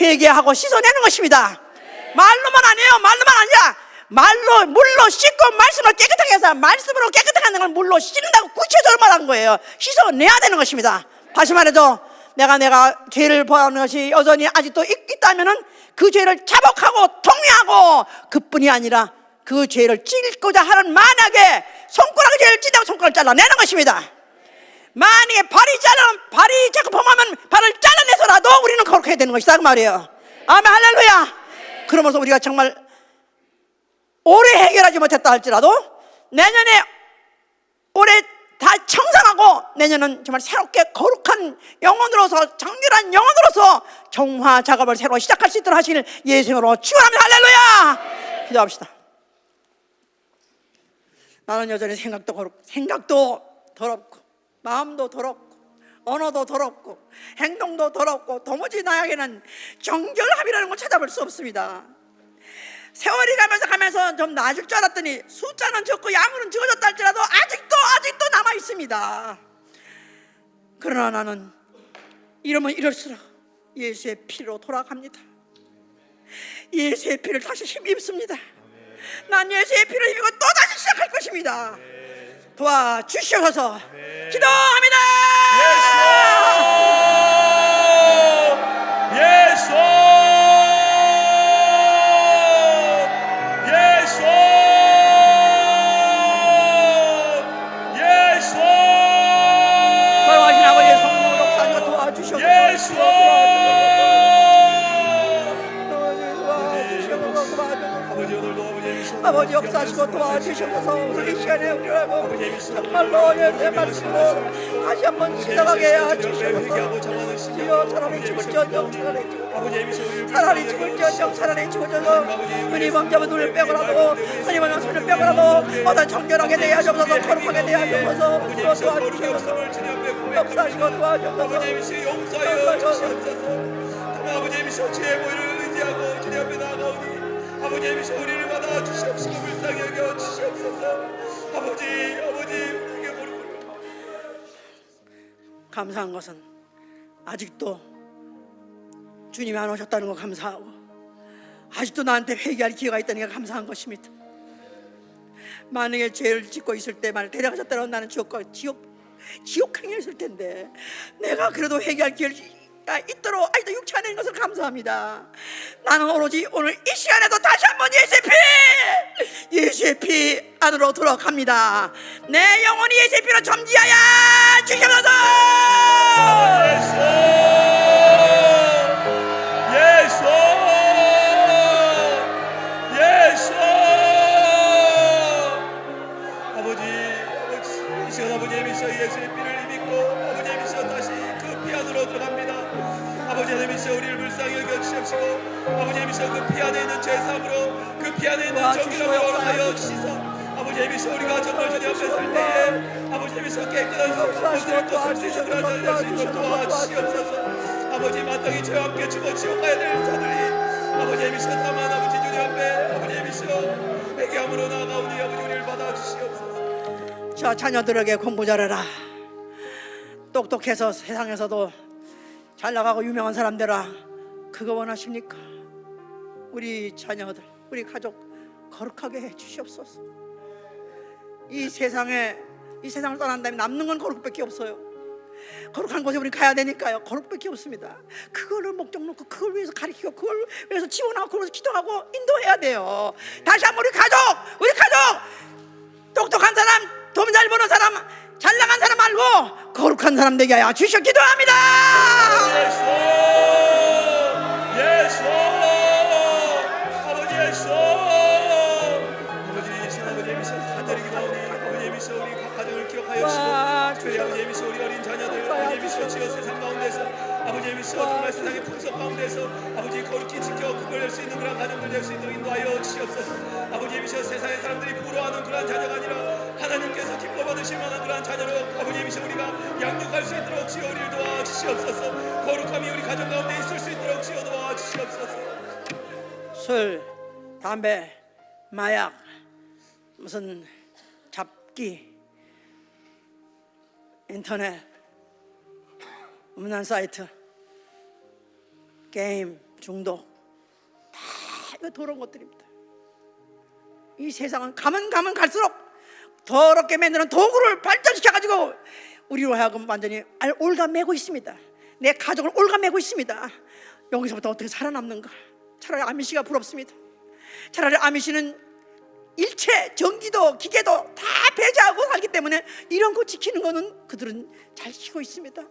회개하고 씻어내는 것입니다. 말로만 안 해요. 말로만 아니라 물로 씻고 말씀을 깨끗하게 해서 말씀으로 깨끗하게 하는 걸 물로 씻는다고 구체적으로 말한 거예요. 씻어내야 되는 것입니다. 다시 말해서 내가 죄를 범하는 것이 여전히 아직도 있다면은 그 죄를 자복하고 통회하고 그뿐이 아니라 그 죄를 찢고자 하는, 만약에 손가락에 죄를 찢다고 손가락을 잘라내는 것입니다. 만약에 발이 자꾸 범하면 발을 잘라내서라도 우리는 거룩해야 되는 것이다 그 말이에요. 아멘, 할렐루야. 그러면서 우리가 정말 오래 해결하지 못했다 할지라도 내년에 올해 다 청산하고 내년은 정말 새롭게 거룩한 영혼으로서, 정결한 영혼으로서 정화 작업을 새로 시작할 수 있도록 하실 예수님으로 축원합니다. 할렐루야. 기도합시다. 나는 여전히 생각도 더럽고 마음도 더럽고 언어도 더럽고 행동도 더럽고 도무지 나에게는 정결함이라는 걸 찾아볼 수 없습니다. 세월이 가면서 좀 나아질 줄 알았더니 숫자는 적고 양은 적어졌다 할지라도 아직도 남아 있습니다. 그러나 나는 이러면 이럴수록 예수의 피로 돌아갑니다. 예수의 피를 다시 힘입습니다. 난 예수의 피를 힘입고 또다시 시작할 것입니다. 도와주시옵소서. 기도합니다. 예수 걸어가신 아버지의 성령으로 역사하시고 도와주시옵소서. 아버지 역사하시고 도와주셔서 이 시간에 우리를 정말로 예수의 말씀으로 다시 한번 시작하게 하시옵소서. 주여 사람이 죽을지언정 차라리 죽을지언정 은희 범죄면 눈을 빼고라도 하나님의 손을 빼고라도 어떤 정결하게 되어 하옵소서. 거룩하게 되어 하옵소서. 주여 도와주시옵소서. 역사하시고 도와주옵소서. 아버지께서 죄의 보혈을 의지하고 주님 앞에 나아가오니 아버지께서 우리를 받아 주시옵시고 불쌍히 여겨 주시옵소서. 아버지 우리에게 모르고 감사한 것은 아직도 주님이 안 오셨다는 거 감사하고 아직도 나한테 회개할 기회가 있다는 게 감사한 것입니다. 만약에 죄를 짓고 있을 때 만약 데려가셨다면 나는 지옥행이었을 텐데 내가 그래도 회개할 기회를 있도록 아직도 육체 안에 있는 것을 감사합니다. 나는 오로지 오늘 이 시간에도 다시 한번 예수의 피 안으로 들어갑니다. 내 영혼이 예수의 피로 점지하여 주시옵소서. 예수 아버지 이 시간 아버지의 미셔 예수의 피를 입고 아버지의 미셔 다시 그 피 안으로 들어갑니다. 아버지 하나님이시여 우리를 불쌍히 여겨 주시옵시고 아버지 하나님이시여 그 피 안에 있는 죄사함으로 그 피 안에 있는 정결함을 허락하여 주시소. 아버지 하나님이시여 우리가 정말 주님 앞에 설 때에 아버지 하나님이시여 깨끗한 옷을 또 살 수 있는 그런 자들 될 수 있도록 도와주시옵소서. 아버지 마땅히 죄와 함께 죽어 지옥 가야 될 자들이 아버지 하나님이시여 다만 아버지 주님 앞에 아버지 하나님이시여 회개함으로 나아가오니 아버지 우리를 받아주시옵소서. 자, 자녀들에게 공부 잘해라. 똑똑해서 세상에서도 잘 나가고 유명한 사람들아, 그거 원하십니까? 우리 자녀들, 우리 가족 거룩하게 해 주시옵소서. 이 세상을 떠난 다음에 남는 건 거룩밖에 없어요. 거룩한 곳에 우리 가야 되니까요. 거룩밖에 없습니다. 그거를 목적 놓고 그걸 위해서 가르치고 그걸 위해서 지원하고 그걸 위해서 기도하고 인도해야 돼요. 다시 한번 우리 가족 똑똑한 사람, 돈 잘 버는 사람, 잘 나간 사람 말고 거룩한 사람 되게 하여 주시옵 기도합니다. 예수 아버지 예수 아버지 예수 간절히 기도하오니 아버지 예수 우리 각 가정을 기억하여 주시고 아버지 예수 우리 어린 자녀들 아버지 예수 지어 세상 가운데서 아버지 예수 정말 세상의 풍속 가운데서 아버지 거룩히 지켜 그걸 낼 수 있는 그런 가정들 될 수 있도록 인도하여 주시옵소서. 아버지 예수 세상의 사람들이 부러워하는 그러한 자녀가 아니라 하나님께서 기뻐 받으실 만한 그러한 자녀로 아버지 예수 우리가 양육할 수 있도록 주여 우리를 도와주시옵소서. 거룩함이 우리 가정 가운데 있을 수 있도록 주여 도와주시옵소서. 술, 담배, 마약, 무슨 잡기, 인터넷, 음란 사이트, 게임 중독, 다 이거 더러운 것들입니다. 이 세상은 가면 갈수록 더럽게 만드는 도구를 발전시켜가지고 우리로 하여금 완전히 올가매고 있습니다. 내 가족을 올가매고 있습니다. 여기서부터 어떻게 살아남는가? 차라리 아미 씨가 부럽습니다. 차라리 아미 씨는 일체 전기도 기계도 다 배제하고 살기 때문에 이런 거 지키는 거는 그들은 잘 지키고 있습니다.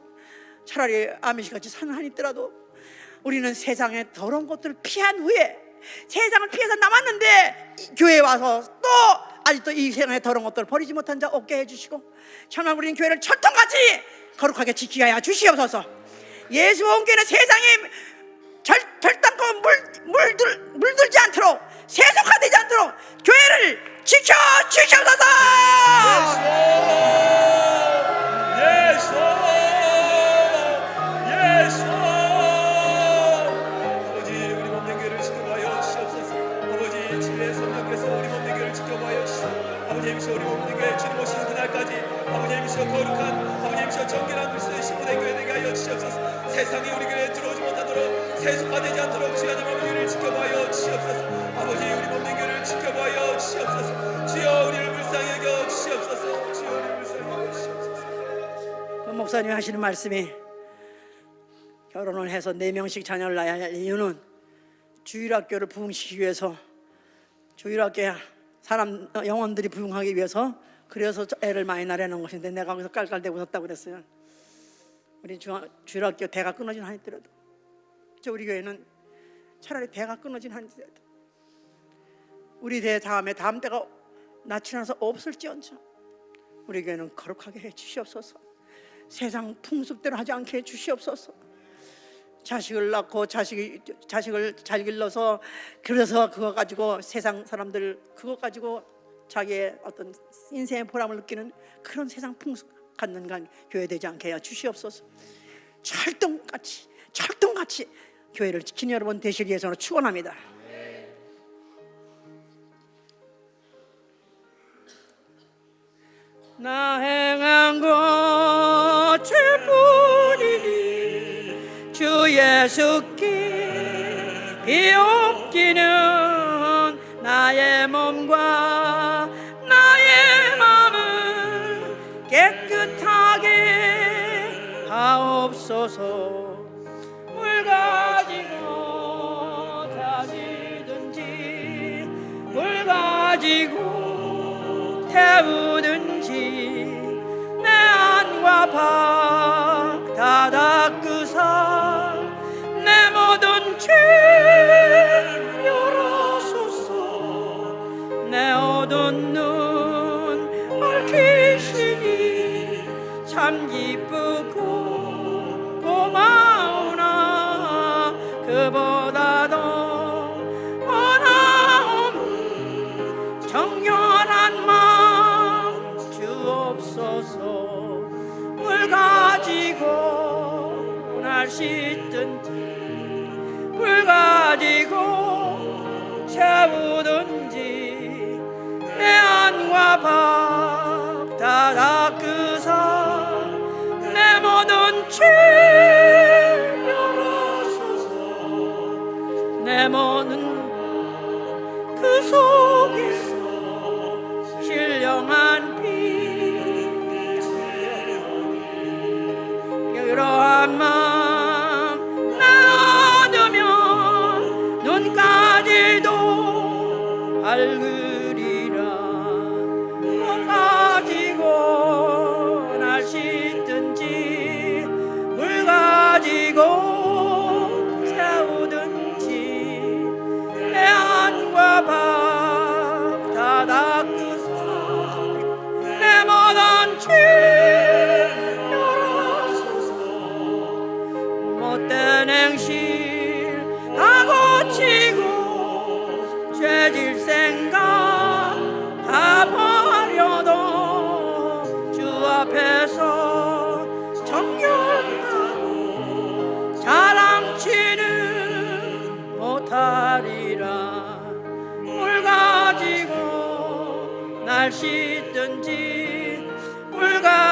차라리 아미 씨 같이 사는 한이 있더라도 우리는 세상의 더러운 것들을 피한 후에 세상을 피해서 남았는데 교회에 와서 또 아직도 이 세상의 더러운 것들을 버리지 못한 자 없게 해주시고 정말 우리는 교회를 철통같이 거룩하게 지키게 하여 주시옵소서. 예수 온교회는 세상에 절단코 물들지 않도록 세속화되지 않도록 교회를 지켜 주시옵소서. 예수 아버지 우리 몸된 교회를 지켜봐요 주시옵소서. 아버지 주의 성령께서 우리 몸된 교회를 지켜봐요 주시옵소서. 아버지님이시여 우리 몸된 교회 주님 오시는 그날까지 아버지님이시여 거룩한 아버지님이시여 정결한 그리스도의 신부된 교회 되게 하여 주시옵소서. 세상이 우리 교회에 들어오지 못하도록 세속화되지 않도록 주여 하나님 우리를 지켜봐요 주시옵소서. 아버지 우리 몸된 교회를 지켜봐요 주시옵소서. 주여 우리를 불쌍히 여겨 주시옵소서. 주여 우리를 불쌍히 여겨 주시옵소서. 목사님이 하시는 말씀이 결혼을 해서 4명씩 자녀를 낳아야 할 이유는 주일학교를 부흥시키기 위해서, 주일학교에 사람 영혼들이 부흥하기 위해서, 그래서 애를 많이 낳으려는 것인데 내가 거기서 깔깔대고 웃었다고 그랬어요. 우리 주일학교 대가 끊어진 한이 있더라도 우리 교회는 차라리 대가 끊어진 한이 있더라도 우리 대 다음 대가 나치나서 없을지언정 우리 교회는 거룩하게 해 주시옵소서. 세상 풍습대로 하지 않게 해 주시옵소서. 자식을 낳고 자식을 잘 길러서 그래서 그거 가지고 세상 사람들 그거 가지고 자기의 어떤 인생의 보람을 느끼는 그런 세상 풍습 갖는 교회 되지 않게 해 주시옵소서. 철동같이 교회를 지키는 여러분 되시기 위해서 축원합니다. 나 행한 것 죄뿐이니 주 예수께 비옵기는 나의 몸과 나의 마음을 깨끗하게 하옵소서. 물 가지고 다지든지 물 가지고 태우든지 내 안과 박 다 닦으사 내 모든 죄 열어소서. 내 어두운 눈 밝히시니 참 기쁘고 고마우나 그보다도 원하옵는 정결한 마음 주옵소서. 물 가지고 날 씻든지 물 가지고 채우든지 내 안과 밥 다 닦으사 내 모든 죄 열어소서. 내 모든 그 속에서 신령한 피 그러한 마음 나 얻으면 눈까지도 밝으리라. 물 가지고 날 씻든지 물 가지고 채우든지 내 안과 밥 다 닦으사 내 모든 죄 못된 행실 다 고치고 죄질 생각 다 버려도 주 앞에서 정결하고 자랑치는 못하리라. 물 가지고 날 씻든지 물 가지고